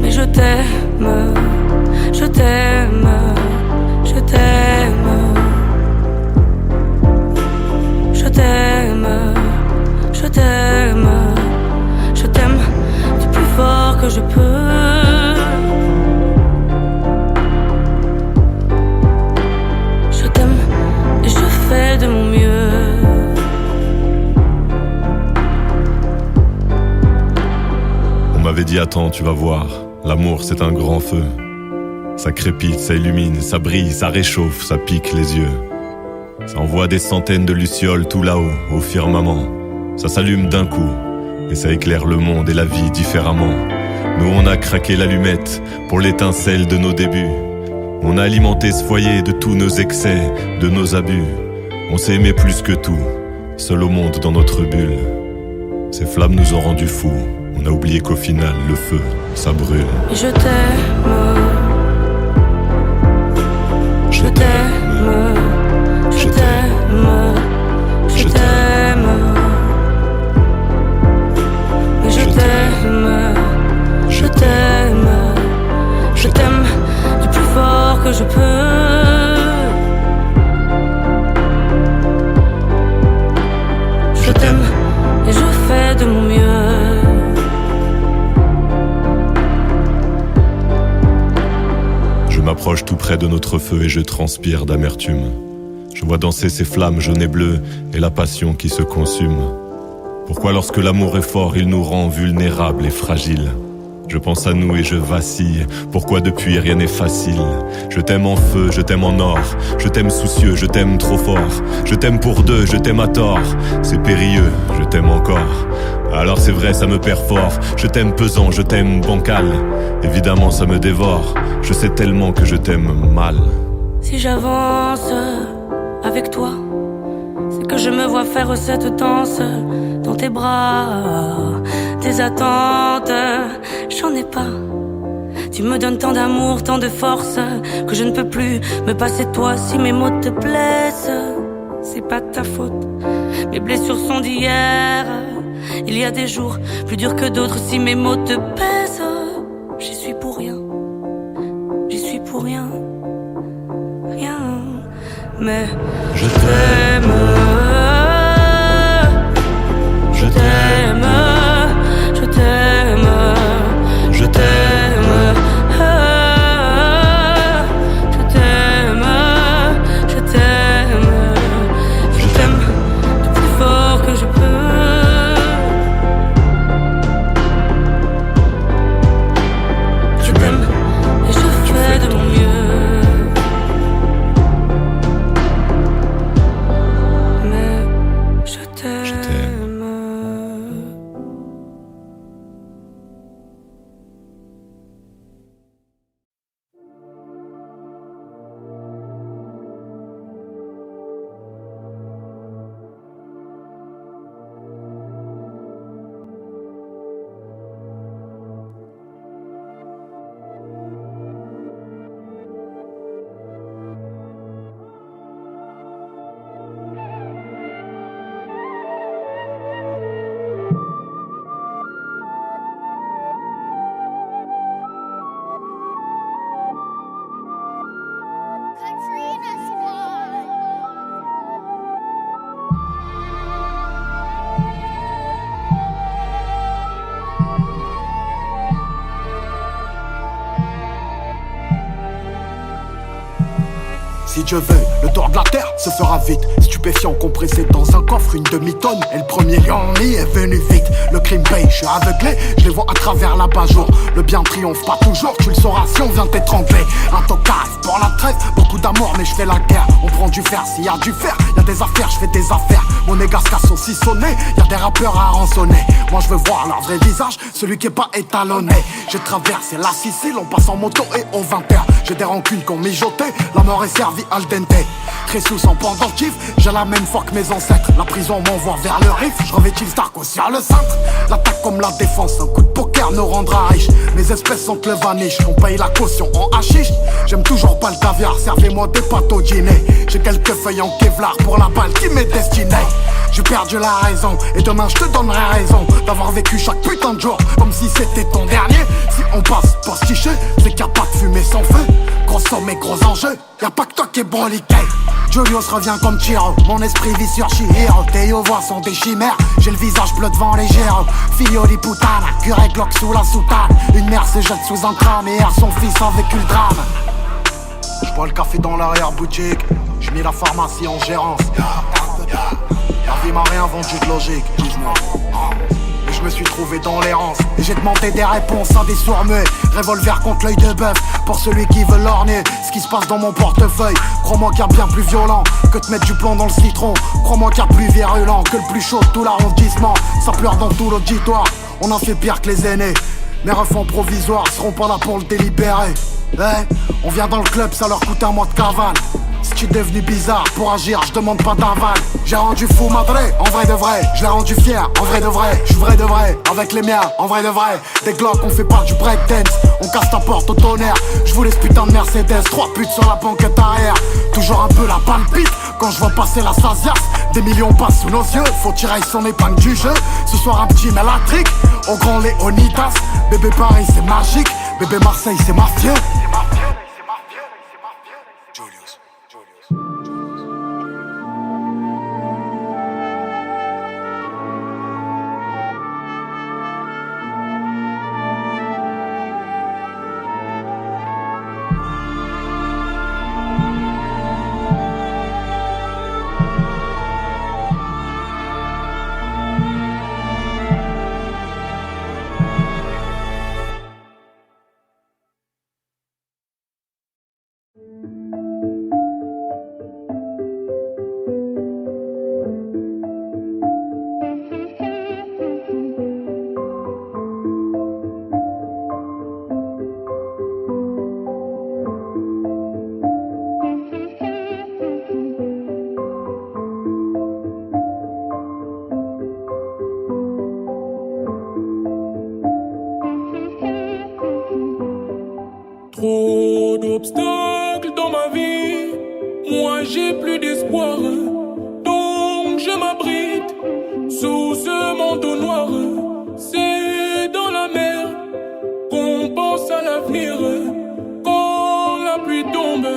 Mais je t'aime, je t'aime, je t'aime. Je t'aime, je t'aime. Je t'aime du plus fort que je peux. Je t'aime et je fais de mon mieux. On m'avait dit attends, tu vas voir, l'amour c'est un grand feu. Ça crépite, ça illumine, ça brille, ça réchauffe, ça pique les yeux. Ça envoie des centaines de lucioles tout là-haut, au firmament. Ça s'allume d'un coup, et ça éclaire le monde et la vie différemment. Nous on a craqué l'allumette pour l'étincelle de nos débuts. On a alimenté ce foyer de tous nos excès, de nos abus. On s'est aimé plus que tout, seul au monde dans notre bulle. Ces flammes nous ont rendus fous. On a oublié qu'au final, le feu, ça brûle. Et je t'aime. Je t'aime. Je t'aime. Je t'aime. Et je t'aime. Je t'aime. Je t'aime du plus fort que je peux. Je t'aime et je fais de mon mieux. Je m'approche tout près de notre feu et je transpire d'amertume. Je vois danser ces flammes jaunes et bleues et la passion qui se consume. Pourquoi lorsque l'amour est fort, il nous rend vulnérables et fragiles? Je pense à nous et je vacille. Pourquoi depuis rien n'est facile? Je t'aime en feu, je t'aime en or. Je t'aime soucieux, je t'aime trop fort. Je t'aime pour deux, je t'aime à tort. C'est périlleux, je t'aime encore. Alors c'est vrai, ça me perd fort. Je t'aime pesant, je t'aime bancal. Évidemment ça me dévore. Je sais tellement que je t'aime mal. Si j'avance avec toi, c'est que je me vois faire cette danse dans tes bras. Tes attentes, j'en ai pas. Tu me donnes tant d'amour, tant de force, que je ne peux plus me passer de toi. Si mes mots te blessent, c'est pas ta faute. Mes blessures sont d'hier. Il y a des jours plus durs que d'autres. Si mes mots te pèsent, j'y suis pour rien. J'y suis pour rien. Rien. Mais je t'aime. Je t'aime. Je t'aime. Je t'aime. Je t'aime. Je t'aime. Je t'aime du plus fort que je peux. Je t'aime et je fais de mon mieux. Si Dieu veut, le tour de la terre se fera vite. Stupéfiant compressé dans un coffre, une demi-tonne. Et le premier lion est venu vite. Le crime paye, je suis aveuglé, je les vois à travers l'abat-jour. Le bien triomphe pas toujours, tu le sauras si on vient t'étrangler. Un tocard pour la trêve, beaucoup d'amour mais je fais la guerre. On prend du fer, s'il y a du fer, y a des affaires, je fais des affaires. Mon égasca sont si sonnés, y a des rappeurs à rançonner. Moi je veux voir leur vrai visage, celui qui est pas étalonné. J'ai traversé la Sicile, on passe en moto et au 20h. J'ai des rancunes qu'on mijotait, la mort est servie al dente. Très sous en pendentif, j'ai la même foi que mes ancêtres. La prison m'envoie vers le riff, je revêtis le Stark aussi à le cintre. L'attaque comme la défense, un coup de poker nous rendra riche. Mes espèces sont le vaniche, on paye la caution en hachiche. J'aime toujours pas le caviar, servez-moi des pâtes au dîner. J'ai quelques feuilles en Kevlar pour la balle qui m'est destinée. J'ai perdu la raison, et demain je te donnerai raison d'avoir vécu chaque putain de jour comme si c'était ton dernier. Si on passe postiché, c'est qu'il n'y a pas de fumée sans feu. Gros somme et gros enjeux, y'a pas que toi qui est broliqué. Julius revient comme Chiro, mon esprit vit sur Chihiro. Tes voix sont des chimères, j'ai le visage bleu devant les gyros. Figlio di puttana, curé Glock sous la soutane. Une mère se jette sous un crâne et erre son fils a vécu le drame. J'bois le café dans l'arrière-boutique, j'mets la pharmacie en gérance. La vie m'a rien vendu de logique, mais je me suis trouvé dans l'errance. Et j'ai demandé des réponses à des sourds-muets. Revolver contre l'œil de bœuf, pour celui qui veut l'orner. Ce qui se passe dans mon portefeuille, crois-moi qu'il y a bien plus violent que de mettre du plomb dans le citron. Crois-moi qu'il y a plus virulent que le plus chaud de tout l'arrondissement. Ça pleure dans tout l'auditoire, on en fait pire que les aînés. Mes refs provisoires seront pas là pour le délibérer. Ouais, on vient dans le club, ça leur coûte un mois de cavale. Si tu es devenu bizarre, pour agir, je demande pas d'aval. J'ai rendu fou madré, en vrai de vrai. Je l'ai rendu fier, en vrai de vrai. Je suis vrai de vrai, avec les miens, en vrai de vrai. Des glocks, on fait pas du breakdance. On casse ta porte au tonnerre. Je voulais ce putain de Mercedes, 3 putes sur la banquette arrière. Toujours un peu la palpite, quand je vois passer la Sazias. Des millions passent sous nos yeux, faut tirer son épingle du jeu. Ce soir un petit mélatrique, au grand Léonidas. Bébé Paris c'est magique, bébé Marseille c'est mafieux. Trop d'obstacles dans ma vie, moi j'ai plus d'espoir. Donc je m'abrite sous ce manteau noir. C'est dans la mer qu'on pense à l'avenir. Quand la pluie tombe,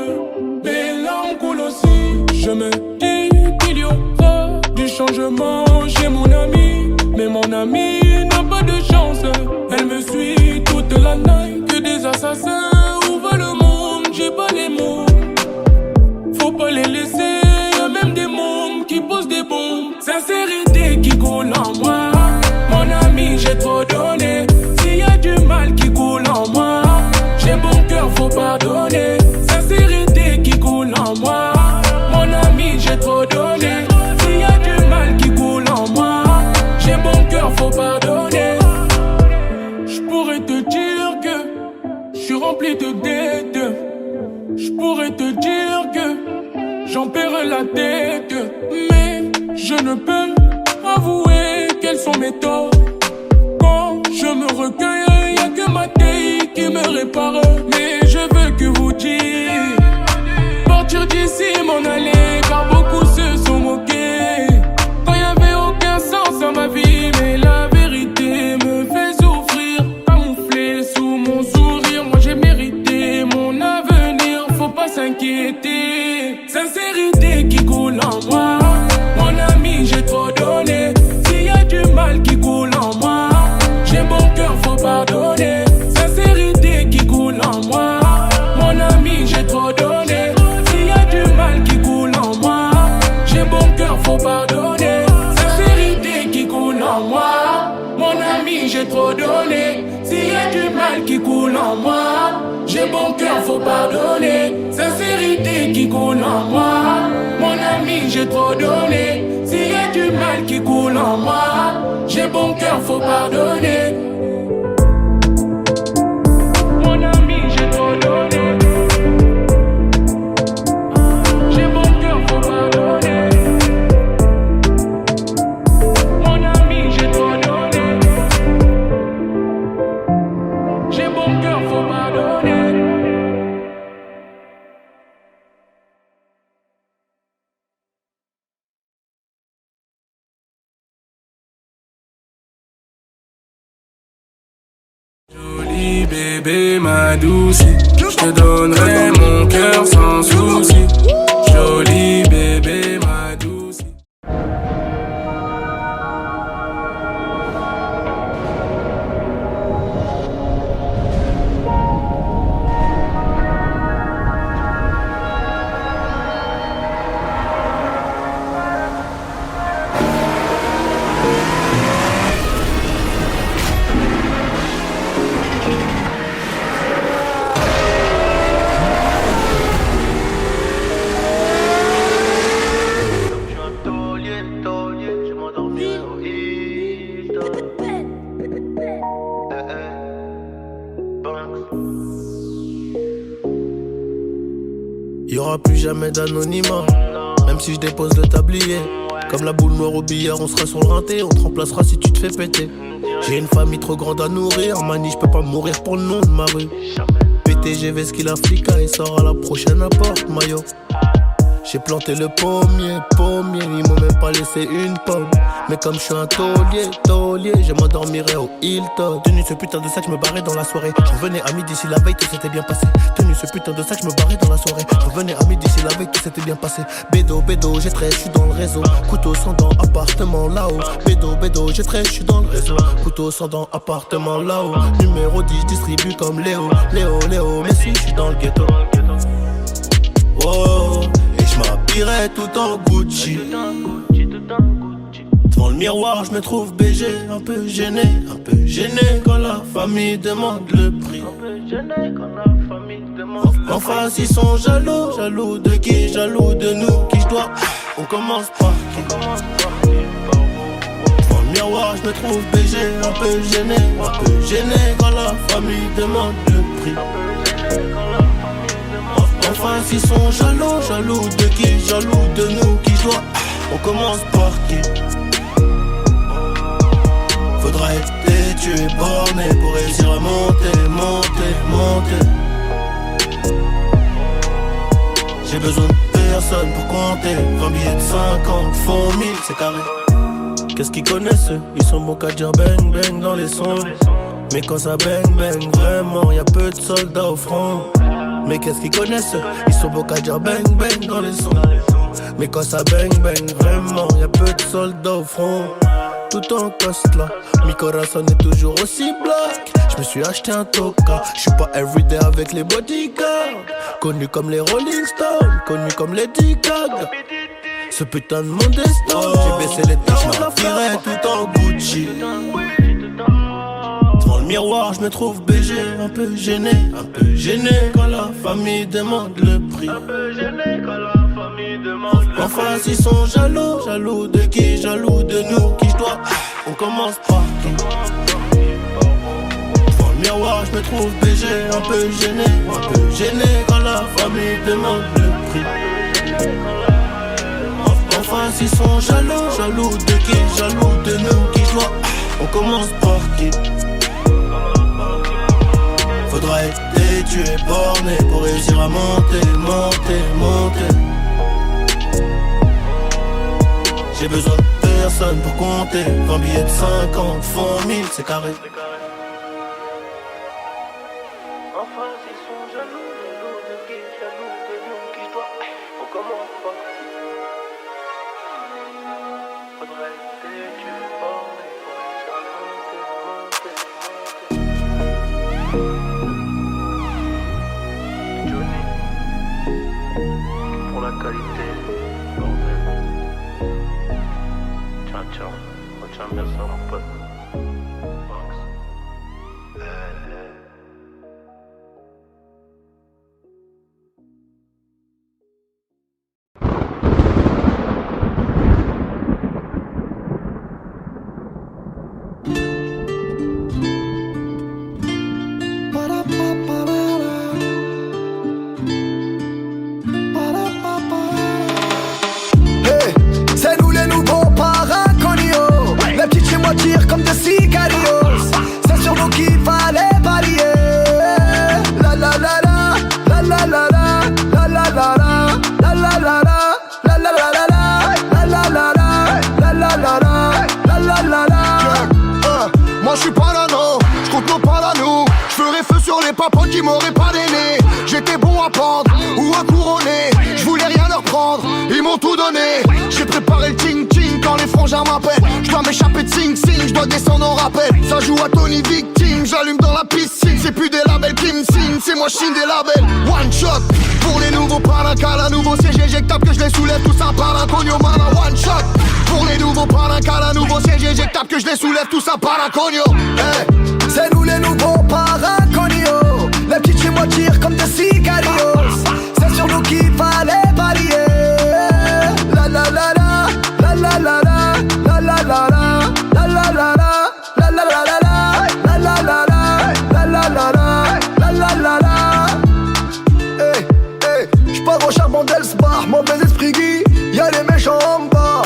mes larmes coulent aussi. Je me dis qu'il y aura du changement chez mon ami. Mais mon ami n'a pas de chance. Elle me suit toute la nuit. Que des assassins. J'ai pas les mots, faut pas les laisser. Y'a même des mômes qui posent des bombes. Sincérité qui coule en moi. Mon ami, j'ai trop donné. S'il y a du mal qui coule en moi, j'ai bon cœur, faut pardonner. Sincérité qui coule en moi. Mon ami, j'ai trop donné. S'il y a du mal qui coule en moi, j'ai bon cœur, faut pardonner. Je pourrais te dire que je suis rempli de dettes. Je pourrais te dire que j'en perds la tête, mais je ne peux avouer quels sont mes torts. Quand je me recueille, y'a que ma taille qui me répare. Mais je veux que vous dites partir d'ici, m'en aller, car beaucoup se sont moqués. Quand y'avait aucun sens à ma vie, mais la vérité me fait souffrir. Camouflé sous mon sourire, moi j'ai mérité mon avenir. Faut pas s'inquiéter, sincérité qui coule en moi. Mon ami, j'ai trop donné. S'il y a du mal qui coule en moi, j'ai bon cœur, faut pardonner. Sincérité qui coule en moi. Mon ami, j'ai trop donné. S'il y a du mal trop donné. S'il y a du mal qui coule en moi, j'ai bon cœur, faut pardonner. Sincérité qui coule en moi, mon ami, j'ai trop donné. S'il y a du mal qui coule en moi, j'ai bon cœur, faut pardonner. Mon ami, j'ai trop donné. J'ai bon cœur, faut pardonner. Mon ami, j'ai trop donné. J'ai bon cœur, faut pardonner. Jolie bébé, ma douce, je te donnerai mon cœur sans souci. Jolie bébé, ma douce. Y'aura plus jamais d'anonymat, même si je dépose le tablier. Comme la boule noire au billard, on sera sur le rinté, on te remplacera si tu te fais péter. J'ai une famille trop grande à nourrir, mani, je peux pas mourir pour le nom de ma rue. PTGV ce qu'il a flica, il sort à la prochaine apporte, maillot. J'ai planté le pommier, ils m'ont même pas laissé une pomme. Mais comme je suis un taulier, je m'endormirai au Hilton. Tenu ce putain de sac, je me barrais dans la soirée. Je revenais à midi si la veille tout s'était bien passé. Tenu ce putain de sac, je me barrais dans la soirée. Je revenais à midi si la veille tout s'était bien passé. Bédo, j'ai 13, je suis dans le réseau. Couteau sans dents, appartement là-haut. Bédo, j'ai 13, je suis dans le réseau. Couteau sans dents, appartement là-haut. Numéro 10, distribue comme Léo, mais si je suis dans le ghetto. Oh, et je m'habillerai tout en Gucci. Devant le miroir, je me trouve BG, un peu gêné quand la famille demande le prix. En face, ils sont jaloux de qui? Jaloux de nous, qui je dois. On commence par qui? Devant le miroir, je me trouve BG, un peu gêné quand la famille demande le prix. En face, ils sont jaloux de qui? Jaloux de nous, qui je dois. On commence par qui? Faudra être têtu et borné pour réussir à monter. J'ai besoin de personne pour compter. 20 billets de 50, font 1000, c'est carré. Qu'est-ce qu'ils connaissent eux? Ils sont bons qu'à dire bang bang dans les sons. Mais quand ça bang bang, vraiment, y'a peu de soldats au front. Mais qu'est-ce qu'ils connaissent eux? Ils sont bons qu'à dire bang bang dans les sons. Mais quand ça bang bang, vraiment, y'a peu de soldats au front. Tout en coste là, mi corazon est toujours aussi black. Je me suis acheté un toka, je suis pas everyday avec les bodyguards. Connu comme les Rolling Stones, connu comme les Gaga. Ce putain de monde est stone, j'ai baissé les temps, je m'habillerai tout en Gucci. Devant le miroir, je me trouve BG, un peu gêné quand la famille demande le prix. En face, ils sont jaloux de qui? Jaloux de nous, qui je dois. On commence par qui? Devant le miroir, je me trouve BG, un peu gêné quand la famille demande le prix. En face, ils sont jaloux de qui? Jaloux de nous, qui je dois. On commence par qui? Faudra être têtu et borné pour réussir à monter. J'ai besoin de personne pour compter. 20 billets de 50, font 1000, c'est carré. Enfin, ils sont jaloux de qui? Jaloux de nous, qui je dois. On commence par qui? Faudrait être têtu et borné pour réussir à monter. Johnny, pour la qualité, bordel. Ciao, retiens bien ça mon pote. pas pote qui m'aurait pas d'aîné. J'étais bon à pendre ou à couronner. Je voulais rien leur prendre, ils m'ont tout donné. J'ai préparé le ting-ting quand les frangins m'appellent. Je dois m'échapper de Sing Sing, je dois descendre en rappel. Ça joue à Tony Victime, j'allume dans la piscine. C'est plus des labels qui me signent, c'est moi chine des labels. One shot, pour les nouveaux palanca, la nouveau siège éjectable que je les soulève, tout ça par un cogno mana. One shot, pour les nouveaux palanca, la nouveau siège éjectable que je les soulève, tout ça par un cogno. Hey. C'est nous les nouveaux paraconios. Les petites chez moi tirent comme des cigarios. C'est sur nous qu'il fallait parier. La la la la, la la la la, la la la la, la la la la, la la la la, la la la la, la la la la, la la la la. Hey, hey, j'pars au charbon d'Elsbar, mauvais esprit Guy, y'a les méchants en bas.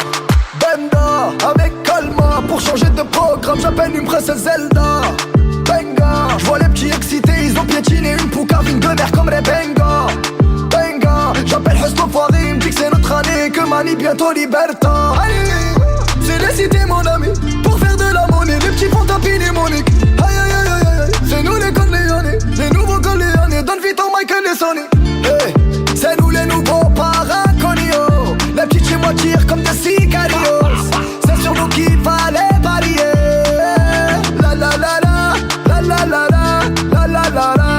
Benda, avec Calma, pour changer de programme, j'appelle une princesse Zelda. Benga, j'vois les petits excités, ils ont piétiné une poucavine de mer comme les Benga. Benga, j'appelle Hustle Foiré, il me dit que c'est notre année, que Mani bientôt Liberta. Allez, c'est les cités mon ami, pour faire de la monnaie, les petits font tapiner Monique. Aïe aïe aïe aïe aïe, c'est nous les Corléonais, les nouveaux Corléonais, donne vite au Michael et Sonny. Hey, c'est nous les nouveaux paraconios, les petits chez moi tirent comme des sicarios. C'est sur nous qu'il fallait parier. La la la la, la la la la, la la la la,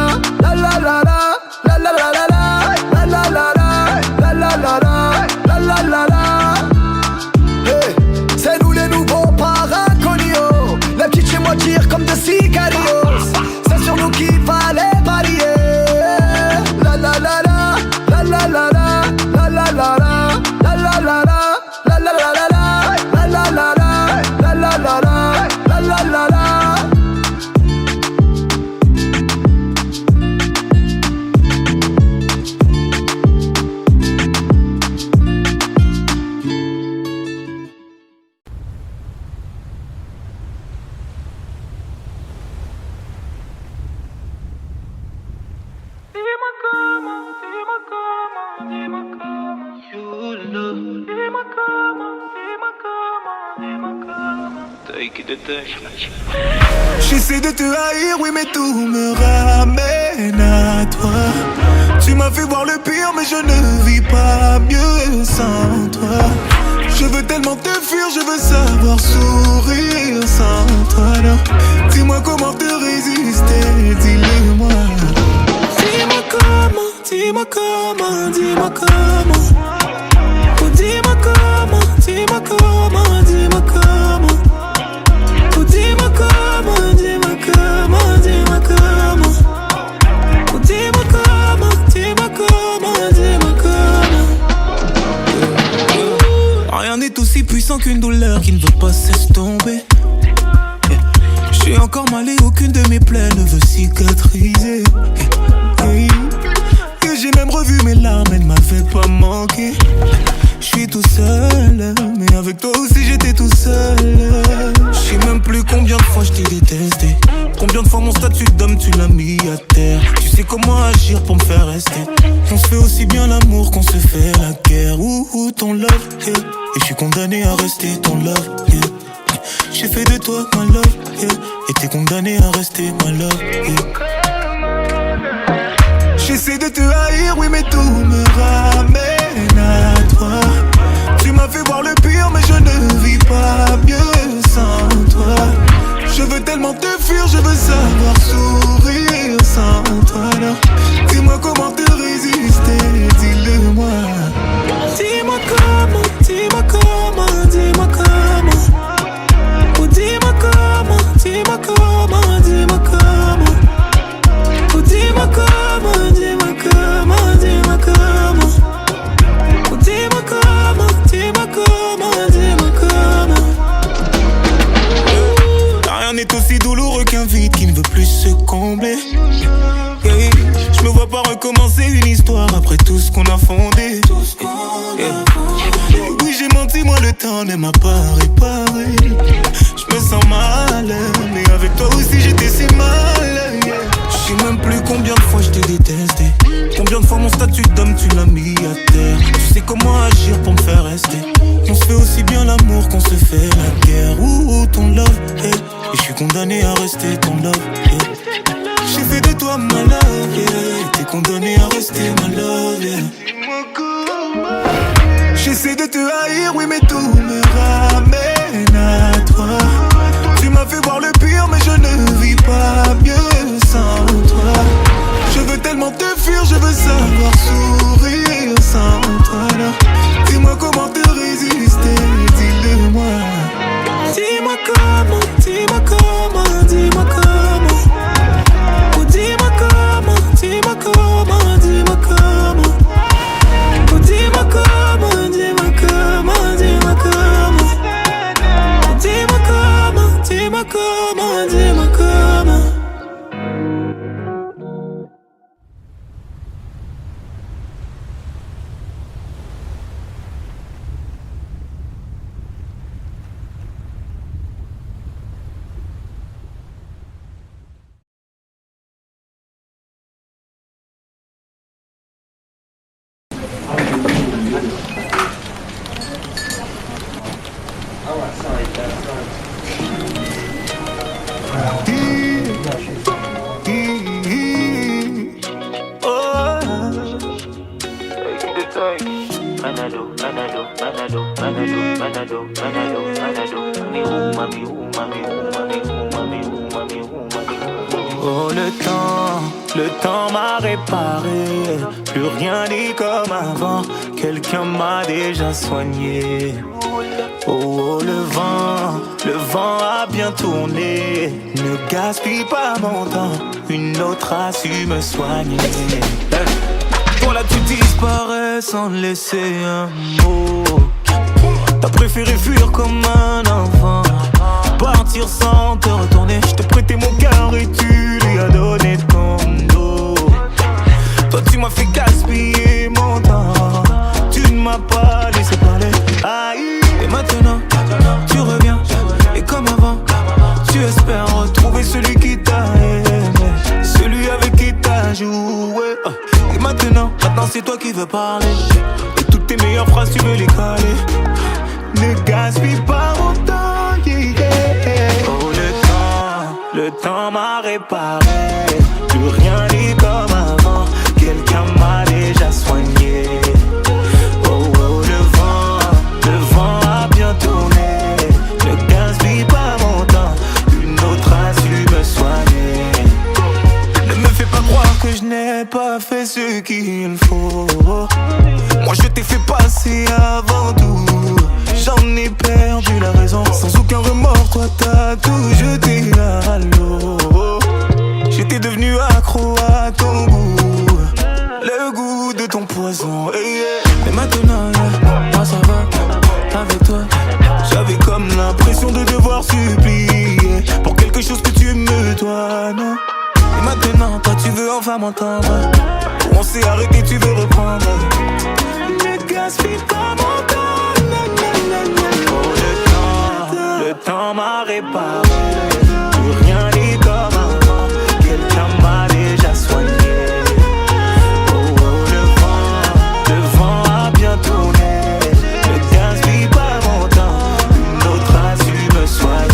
la la la la, la la la la, la la la la, la la la la, la la la la. Hey, c'est nous les nouveaux paraconios, les petites chez moi tirent comme des sicarios. C'est sur nous qu'il fallait parier. La la la la, la la la la, la la la la, la la la la, la la la la, la la la la, la la la la, la la la la. J'essaie de te haïr, oui, mais tout me ramène à toi. Tu m'as fait voir le pire, mais je ne vis pas mieux sans toi. Je veux tellement te fuir, je veux savoir sourire sans toi. Alors, dis-moi comment te résister, dis-le-moi. Dis-moi comment, dis-moi comment, dis-moi comment. Oh, dis-moi comment, dis-moi comment, dis-moi comment. Oh, dis-moi comment, dis-moi comment, dis-moi comment. Oh, dis-moi comment, dis-moi comment, dis-moi comment. Rien n'est aussi puissant qu'une douleur qui ne veut pas s'estomper. Je suis encore mal et aucune de mes plaies ne veut cicatriser. Et j'ai même revu mes larmes, elles m'avaient pas manqué. Je suis tout seul, mais avec toi aussi j'étais tout seul. Je sais même plus combien de fois je t'ai détesté. Combien de fois mon statut d'homme tu l'as mis à terre. Tu sais comment agir pour me faire rester. On se fait aussi bien l'amour qu'on se fait la guerre. Ouh, ton love, yeah. Et je suis condamné à rester ton love, yeah. J'ai fait de toi ma love, yeah. Et t'es condamné à rester ma love, yeah. J'essaie de te haïr, oui, mais tout me ramène à toi. Tu m'as fait voir le pire, mais je ne vis pas mieux sans toi. Je veux tellement te fuir, je veux savoir sourire sans toi. Alors, dis-moi comment te résister, dis-le-moi. Dis-moi comment, dis-moi comment, dis-moi comment. Oh, dis-moi comment, dis-moi comment, dis-moi comment. Oh, dis-moi comment, dis-moi comment, dis-moi comment. Oh, dis-moi comment, dis-moi comment, dis-moi comment. Rien n'est aussi douloureux qu'un vide qui ne veut plus se combler. Je me vois pas recommencer une histoire après tout ce qu'on a fondé. Oui, j'ai menti, moi le temps ne m'a pas réparé. Je me sens mal, mais avec toi aussi j'étais si mal. Je sais même plus combien de fois je t'ai détesté. Combien de fois mon statut d'homme tu l'as mis à terre. Tu sais comment agir pour me faire rester. On se fait aussi bien l'amour qu'on se fait la guerre. Ouh, ton love, hey. Et je suis condamné à rester ton love, yeah. J'ai fait de toi ma love, yeah. T'es condamné à rester ma love, yeah. J'essaie de te haïr, oui mais tout me ramène à toi. Tu m'as fait voir le pire mais je ne vis pas mieux sans toi. Je veux tellement te fuir, je veux savoir sourire sans toi là. Dis-moi comment te résister, dis-le-moi. Dis-moi comment, dis-moi comment, dis-moi comment. Oh dis-moi comment, dis-moi comment, dis-moi comment. Oh dis-moi comment, dis-moi comment, dis-moi comment. Oh dis-moi comment, dis-moi comment, dis-moi comment. Oh le temps m'a réparé. Plus rien n'est comme avant. Quelqu'un m'a déjà soigné. Oh le vent a bien tourné. Ne gaspille pas mon temps. Une autre a su me soigner. Voilà tu disparais sans laisser un mot. T'as préféré fuir comme un enfant. Partir sans te retourner. Je t'ai prêté mon cœur et tu lui as donné ton dos. Toi tu m'as fait gaspiller mon temps. Tu ne m'as pas laissé parler. Aïe. Et maintenant tu reviens. Et comme avant tu espères retrouver celui qui t'a aimé, celui avec qui t'as joué. Et maintenant c'est toi qui veux parler. Et toutes tes meilleures phrases tu veux les caler. Ne gaspille pas mon temps, yeah. Oh le temps m'a réparé. Plus rien n'est comme avant. Quelqu'un m'a déjà soigné. Oh le vent a bien tourné. Ne gaspille pas mon temps. Une autre a su me soigner. Ne me fais pas croire que je n'ai pas fait ce qu'il faut. Moi je t'ai fait passer avant tout. J'en ai perdu la raison. Sans aucun remords, toi t'as tout jeté à l'eau. J'étais devenu accro à ton goût. Le goût de ton poison, yeah. Et maintenant, yeah, moi ça va. Avec toi, j'avais comme l'impression de devoir supplier pour quelque chose que tu me dois, non. Et maintenant, toi tu veux enfin m'entendre. On s'est arrêté, tu veux reprendre. Ne gaspille pas mon temps. Le temps m'a réparé. Plus rien n'est comme avant. Quelqu'un m'a déjà soigné. Oh le vent a bien tourné. Ne gaspille pas mon temps. Une autre a su me soigner.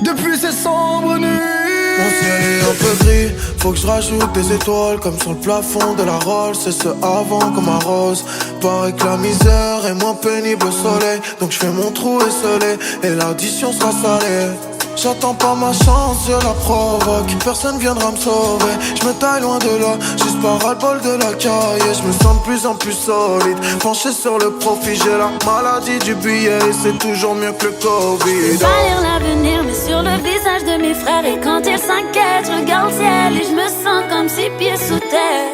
depuis ces sombres nuits. Mon ciel est un peu gris, faut que je rajoute des étoiles comme sur le plafond de la Rolls. C'est ce avant comme un rose. Paraît que la misère est moins pénible au soleil, donc je fais mon trou esselé et l'addition sera salée. J'attends pas ma chance, je la provoque. Personne viendra me sauver, je me taille loin de là, juste par ras-le-bol de la caille. Je me sens de plus en plus solide, penché sur le profit. J'ai la maladie du billet et c'est toujours mieux que le Covid. Je pas lire l'avenir mais sur le visage de mes frères. Et quand ils s'inquiètent, je regarde le ciel et je me sens comme 6 pieds sous terre.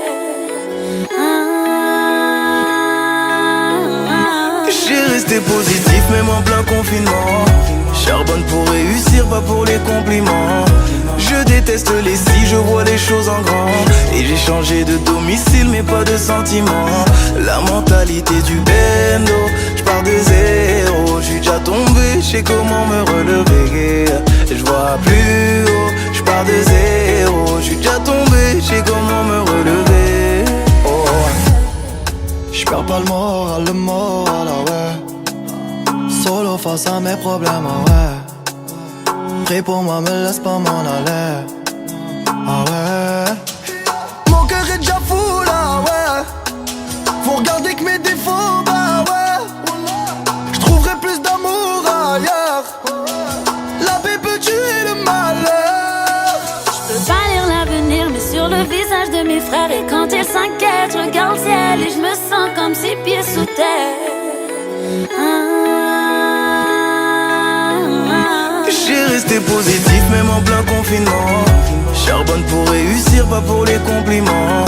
J'ai resté positif même en plein confinement. Charbonne pour réussir, pas pour les compliments. Je déteste les si, je vois les choses en grand. Et j'ai changé de domicile mais pas de sentiments. La mentalité du bendo, je pars de zéro. J'suis déjà tombé, j'sais comment me relever. Je vois plus haut, je pars de zéro. J'suis déjà tombé, j'sais comment me relever. Oh. J'perds pas le moral, ah ouais. Solo face à mes problèmes, ah ouais. Prie pour moi, me laisse pas m'en aller, ah ouais. Mon cœur est déjà fou là, ouais. Faut regarder que mes défauts, bah ouais. J'trouverai plus d'amour ailleurs. La paix peut tuer le malheur. Je peux pas lire l'avenir mais sur le visage de mes frères. Et quand ils s'inquiètent, je regarde le ciel et je me sens comme 6 pieds sous terre. J'ai resté positif même en plein confinement. Charbonne pour réussir, pas pour les compliments.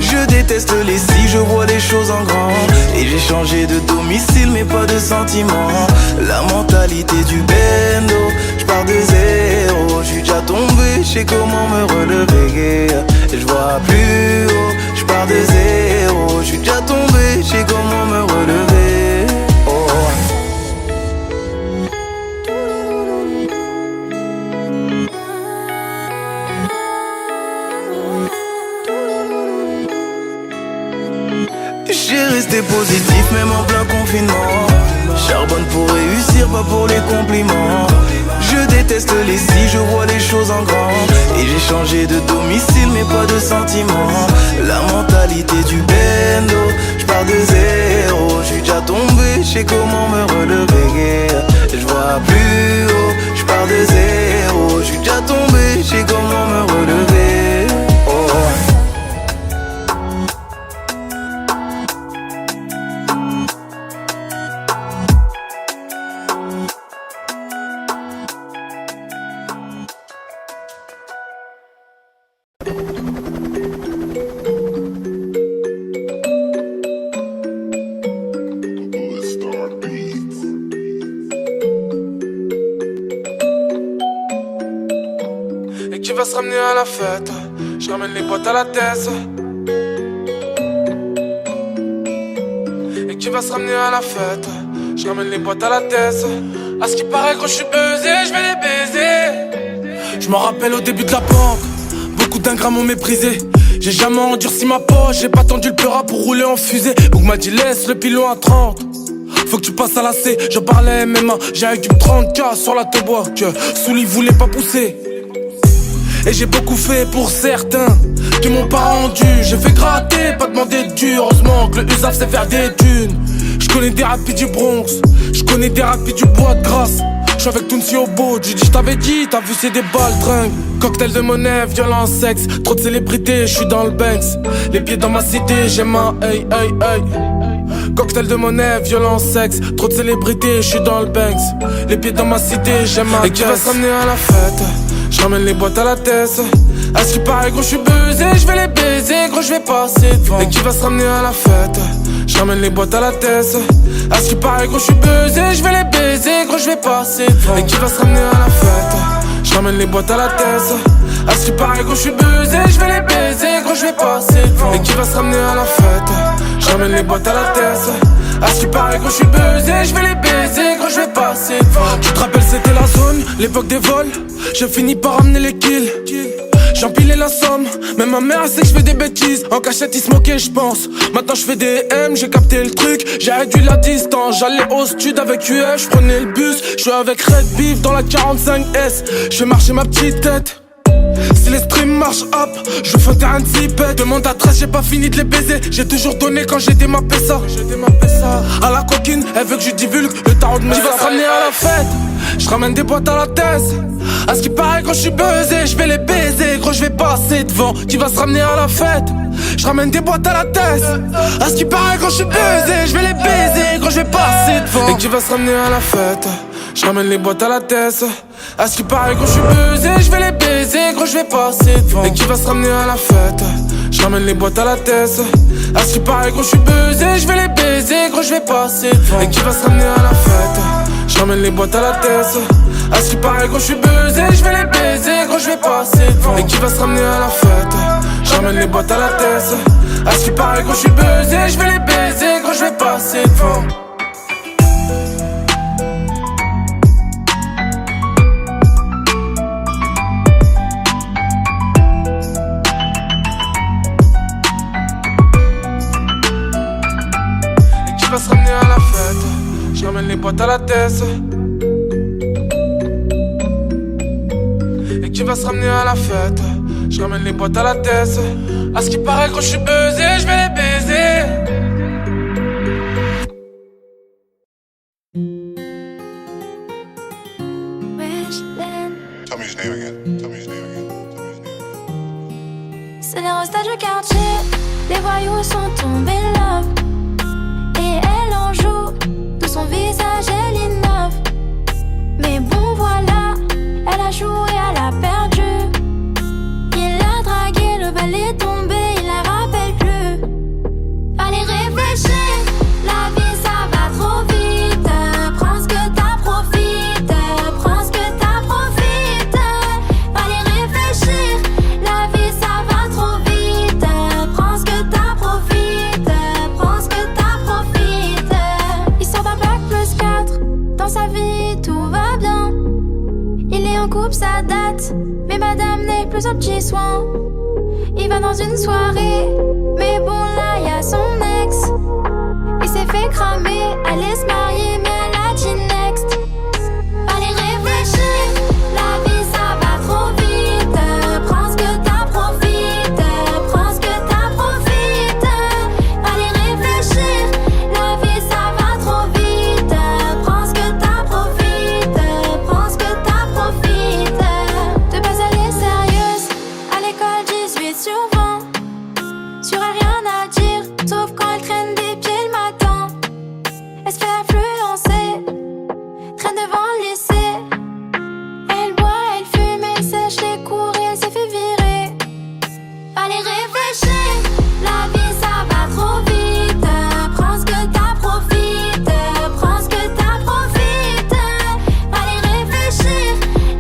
Je déteste les si, je vois les choses en grand. Et j'ai changé de domicile mais pas de sentiments. La mentalité du bendo, je pars de zéro. J'suis déjà tombé, j'sais comment me relever. Je vois plus haut, je pars de zéro. J'suis déjà tombé, j'sais comment me relever. Oh. J'ai resté positif même en plein confinement. Charbonne pour réussir, pas pour les compliments. Je déteste les si, je vois les choses en grand. Et j'ai changé de domicile mais pas de sentiments. La mentalité du bendo, je pars de zéro. J'suis déjà tombé, j'sais comment me relever. Je vois plus haut, je pars de zéro. J'suis déjà tombé, j'sais comment me relever. Oh. Et qui va se ramener à la fête? Je ramène les potes à la tête. Et qui va se ramener à la fête? Je ramène les potes à la tête. À ce qui paraît, gros, je suis buzzé, je vais les baiser. Je m'en rappelle au début de la banque, beaucoup d'ingrats m'ont méprisé. J'ai jamais endurci ma poche, j'ai pas tendu le pleura pour rouler en fusée. Boug m'a dit laisse le pilon à 30. Faut que tu passes à la C, je parlais MMA. J'ai avec du 30K sur la tobois que Souli voulait pas pousser. Et j'ai beaucoup fait pour certains qui m'ont pas rendu. J'ai fait gratter, pas demander de dur. Heureusement que le USAF sait faire des thunes. J'connais des rapides du Bronx, j'connais des rapides du Bois de Grasse. J'suis avec Tounsi au beau, j'ai dit j't'avais dit, t'as vu c'est des baltringues. Cocktail de monnaie, violence, sexe, trop de célébrités, j'suis dans le Banks. Les pieds dans ma cité, j'ai ma hey hey hey. Cocktail de monnaie, violence, sexe, trop de célébrités, j'suis dans le Banks. Les pieds dans ma cité, j'ai ma et qui va se ramener à la fête? J'ramène les boîtes à la tête. À ce qui paraît gros j'suis buzzé, j'vais les baiser, gros j'vais passer devant. Et qui va se ramener à la fête? J'ramène les boîtes à la tête. À ce qui paraît gros j'suis buzzé, j'vais les baiser, gros j'vais passer devant. Et qui va se ramener à la fête? J'ramène les boîtes à la tête. À ce qui paraît gros j'suis buzzé, j'vais les baiser, gros j'vais passer devant. Et qui va se ramener à la fête? J'ramène les boîtes à la tête. À ce qui paraît gros j'suis buzzé, j'vais les baiser, gros j'vais passer devant. Tu te rappelles c'était la zone, l'époque des vols. J'ai fini par ramener les kills. J'empilais la somme, même ma mère elle sait que je fais des bêtises. En cachette ils se moquaient je pense. Maintenant je fais des M, j'ai capté le truc. J'ai réduit la distance, j'allais au stud avec UF. Je prenais le bus, je suis avec Red Beef dans la 45S. Je fais marcher ma petite tête. Si les streams marchent up, je fais un zipette. Demande à 13, j'ai pas fini de les baiser. J'ai toujours donné quand j'ai démappé ça. À la coquine, elle veut que je divulgue le tarot de mes. Qui va se ramener à la fête? Je ramène des boîtes à la tête. À ce qui paraît quand je suis buzzé, je vais les baiser. Gros je vais passer devant. Qui va se ramener à la fête? Je ramène des boîtes à la tête. À ce qui paraît quand je suis buzzé, je vais les baiser. Gros je vais passer devant. Et qui va se ramener à la fête? Je ramène les boîtes à la tête. À ce qui paraît quand je suis buzzé, je vais les baiser. Gros je vais passer devant. Et qui va se ramener à la fête? Je ramène les boîtes à la tête. À ce qui paraît quand je suis buzzé, je vais les baiser. Gros je vais passer devant. Et qui va se ramener à la fête? Je ramène les boîtes à la tête. À ce qui paraît quand je suis buzzé, je vais les baiser. Gros je vais passer devant. Et qui va se ramener à la fête? Je ramène les boîtes à la tête. À ce qui paraît quand je suis buzzé, je vais les baiser. Gros je vais passer devant. Qui va se ramener à la fête? Je ramène les boîtes à la tête. Et qui va se ramener à la fête? Je ramène les boîtes à la tête. À ce qui paraît quand je suis buzzé, je vais les baiser. C'est les restes du quartier, les voyous sont tombés là. Et elle en joue, de son visage elle innove. Mais bon voilà, elle a joué, elle a perdu. Il a dragué, le bal est tombé, il la rappelle plus. Allez réfléchir, la vie ça va trop vite. Prends ce que t'as, profite. Prends ce que t'as, profite. Allez réfléchir, la vie ça va trop vite. Prends ce que t'as, profite. Prends ce que t'as, profite. Il sort d'un bac +4, dans sa vie tout va bien. Il est en couple, ça date, mais madame n'est plus au petit soin. Il va dans une soirée, mais bon là y'a son ex. Il s'est fait cramer, allait se marier, mais elle a dit next. Allez réfléchir, la vie ça va trop vite. Prends ce que t'as, profite. Prends ce que t'as, profite. Allez réfléchir, la vie ça va trop vite. Prends ce que t'as, profite. Prends ce que t'as, profite. De base elle est sérieuse, à l'école 18 sur 20. Sur elle rien à dire, sauf quand elle traîne des pieds le matin. Elle se fait influencer, traîne devant le lycée. Elle boit, elle fume, elle sèche les cours et elle s'est fait virer. Allez réfléchir, la vie ça va trop vite. Prends ce que t'as, profite. Prends ce que t'as, profite. Allez réfléchir,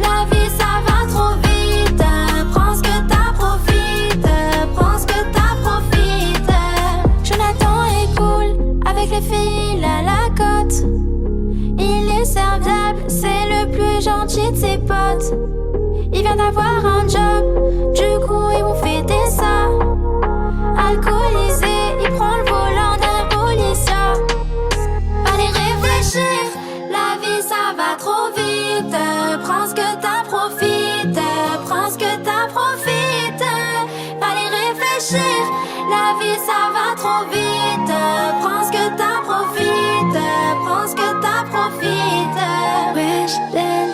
la vie ça va trop vite. Prends ce que t'as, profite. Prends ce que t'as, profite. Jonathan est cool, avec les filles il a la cote. Il est serviable, c'est le plus gentil de ses potes. Il vient d'avoir un job, du coup ils vont fêter ça. Alcoolisé, il prend le volant d'un policier. Allez réfléchir, la vie ça va trop vite. Prends ce que t'as, profite. Prends ce que t'as, profite. Allez réfléchir, la vie ça va trop vite. Prends ce que t'as, profite. Prends ce que t'as, profite. Wesh, then.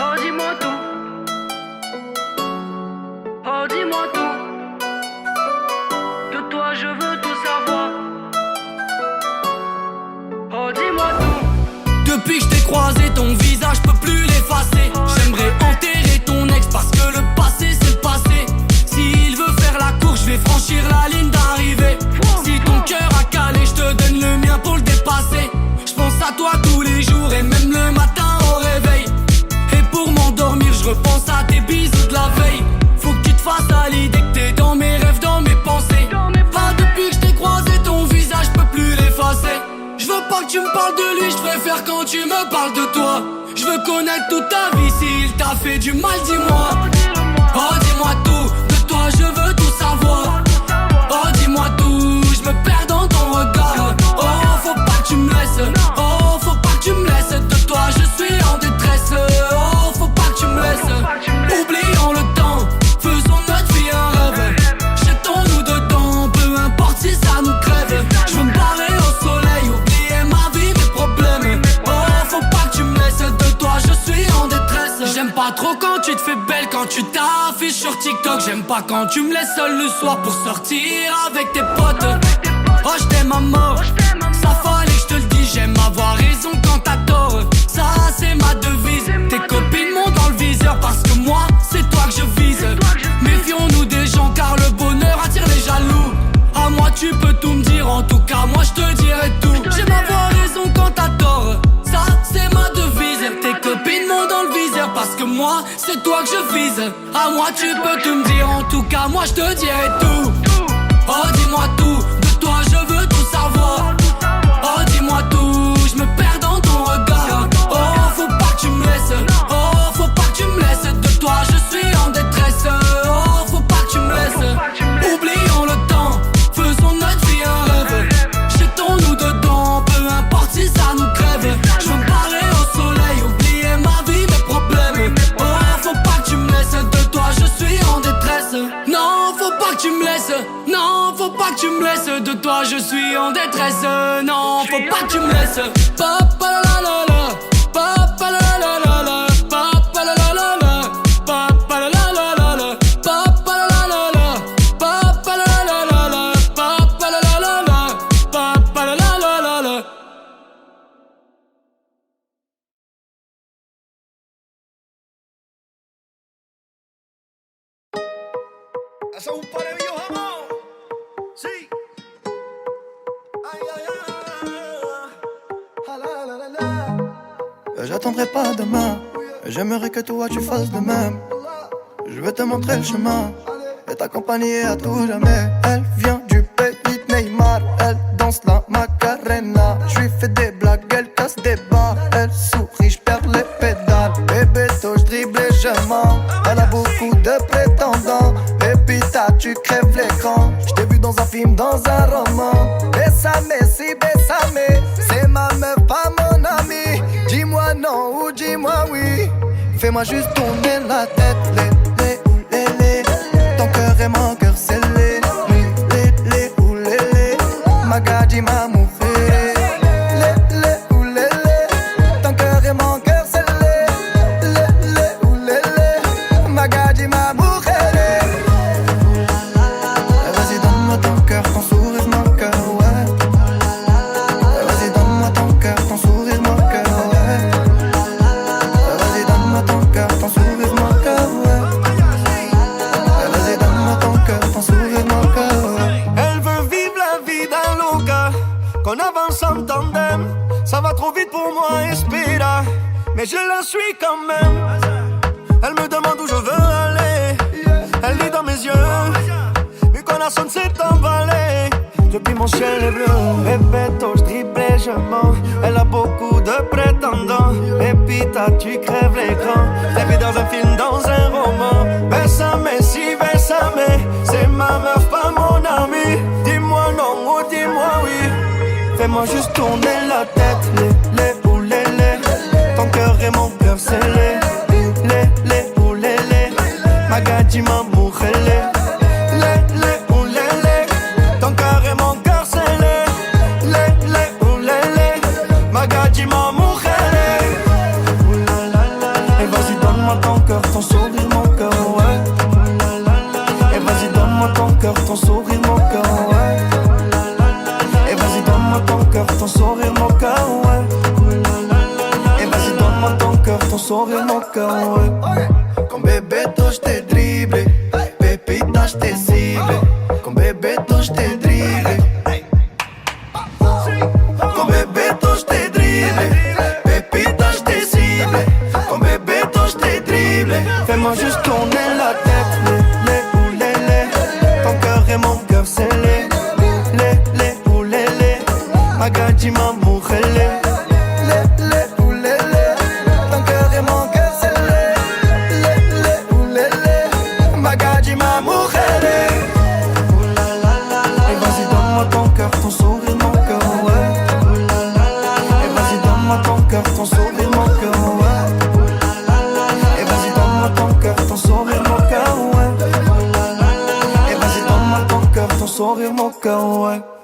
Oh dis-moi tout. Oh dis-moi tout. De toi je veux tout savoir. Oh dis-moi tout. Depuis que je t'ai croisé, ton visage peut plus tu me parles de toi. Je veux connaître toute ta vie, s'il t'a fait du mal, dis-moi. Oh dis-moi tout, de toi je veux tout savoir. Oh dis-moi tout, je me perds dans ton regard. Oh faut pas que tu me laisses, oh faut pas que tu me laisses. De toi je suis en détresse, oh faut pas que tu me laisses. Oublions le temps, faisons notre vie un rêve. Jetons-nous dedans, peu importe si ça nous crève. Je veux me barrer au soleil, oublier ma vie, mes problèmes. Oh faut pas que tu me laisses, de toi je suis en détresse. J'aime pas trop quand tu te fais belle, quand tu t'affiches sur TikTok. J'aime pas quand tu me laisses seul le soir pour sortir avec tes potes. Oh je t'aime à mort, ça fallait que je te le dise. J'aime avoir raison quand t'as tort, ça c'est ma devise. Tes copines m'ont dans le viseur parce que moi c'est toi que je vise. Méfions-nous des gens car le bonheur attire les jaloux. À moi tu peux tout me dire, en tout cas moi je te dirai tout. J'aime avoir raison quand t'as tort, ça c'est ma devise. Tes copines m'ont dans le viseur parce que moi c'est toi que je vise. À moi tu peux tout me dire, en tout cas moi je te dirai tout. Oh dis-moi tout, de toi je veux tout savoir. Oh dis-moi tout, je me perds dans ton regard. Oh faut pas que tu me laisses, oh faut pas que tu me laisses. De toi je suis en détresse, oh faut pas que tu me laisses. Oublions le temps, faisons notre vie un rêve. Jetons-nous dedans, peu importe si ça nous crève. Je veux me barrer au soleil, oublier ma vie, mes problèmes. Oh faut pas que tu me laisses, de toi je suis en détresse. Non faut pas que tu me laisses, non faut pas que tu me laisses. De toi je suis en détresse, non faut pas que tu me laisses. Papa la la la, papa la la la la, papa la la la la, papa la la la la la, papa la la la la, papa la la la la, papa la la la la, papa la la la la. Eso es un parevillo jamón. Sí. Ay, ay, ay. Ah, la, la, la, la. J'attendrai pas demain, j'aimerais que toi tu fasses de même. Je vais te montrer le chemin et t'accompagner à tout jamais. Elle vient du petit Neymar, elle danse la Macarena. Je lui fais des blagues, elle casse des barres. Elle sourit, je perds les pédales. Bébé, je dribble et je mens. Elle a beaucoup de prétendants. Pépita, tu crèves l'écran. Je t'ai vu dans un film, dans un roman. Bésame, si bésame. C'est ma meuf, pas mon ami. Dis-moi non ou dis-moi oui. Fais-moi juste tourner la tête. Lé, ou lé. Ton cœur et mon cœur scellé. Lé, ou lé. Magadji ma mujer. Lé, ou lé. Ton cœur et mon cœur scellé. Lé, ou lé. Magadji ma mujer. Vas-y donne-moi ton cœur, ton sourire, mon cœur, ouais. Vas-y donne-moi ton cœur, ton sourire, mon cœur, ouais. Vas-y donne-moi ton cœur, ton sourire, mon cœur, ouais. Vas-y donne-moi ton cœur, ton sourire, mon cœur, ouais. Elle veut vivre la vida loca, qu'on avance en tandem. Ça va trop vite pour moi, espera, mais je la suis quand même. Elle me demande où je veux aller. Elle lit dans mes yeux, mi corazón s'est emballé. Depuis mon ciel est bleu, Pépito, je dribble et je mens. Elle a beaucoup de prétendants. Pépita, tu crèves l'écran. T'es vu dans un film, dans un roman. Bésame, si bésame. C'est ma meuf, pas mon ami. Dis-moi non ou dis-moi oui. Fais-moi juste tourner la tête. Lé, ou lé. Ton cœur et mon cœur scellé. Lé, ou lé. Magadji ma mujer. Lé, ou lé. Ton cœur et mon cœur scellé. Lé, ou lé. Magadji ma mujer. Et vas-y donne-moi ton cœur, ton sourire, mon cœur, ouais. Et vas-y donne-moi ton cœur, ton sourire, mon cœur, ouais. Et vas-y donne-moi ton cœur, ton sourire, mon cœur, ouais. Et vas-y donne-moi ton cœur, ton sourire, mon cœur, ouais. Con Bebeto je t'ai dribblé, Pépita je t'ai ciblé. Con Bebeto je t'ai dribblé. Con Bebeto je t'ai dribblé, Pépita je t'ai ciblé. Con Bebeto je t'ai dribblé. Fais-moi juste tourner la tête. Lé, ou lé. Ton cœur et mon cœur scellé. Lé, ou lé. Magadji ma mujer. Lé, ou sourire mon cœur, ouais. Et vas-y donne-moi ton cœur, ton sourire mon cœur, ouais. Et vas-y donne-moi ton cœur, ton sourire mon cœur, ouais.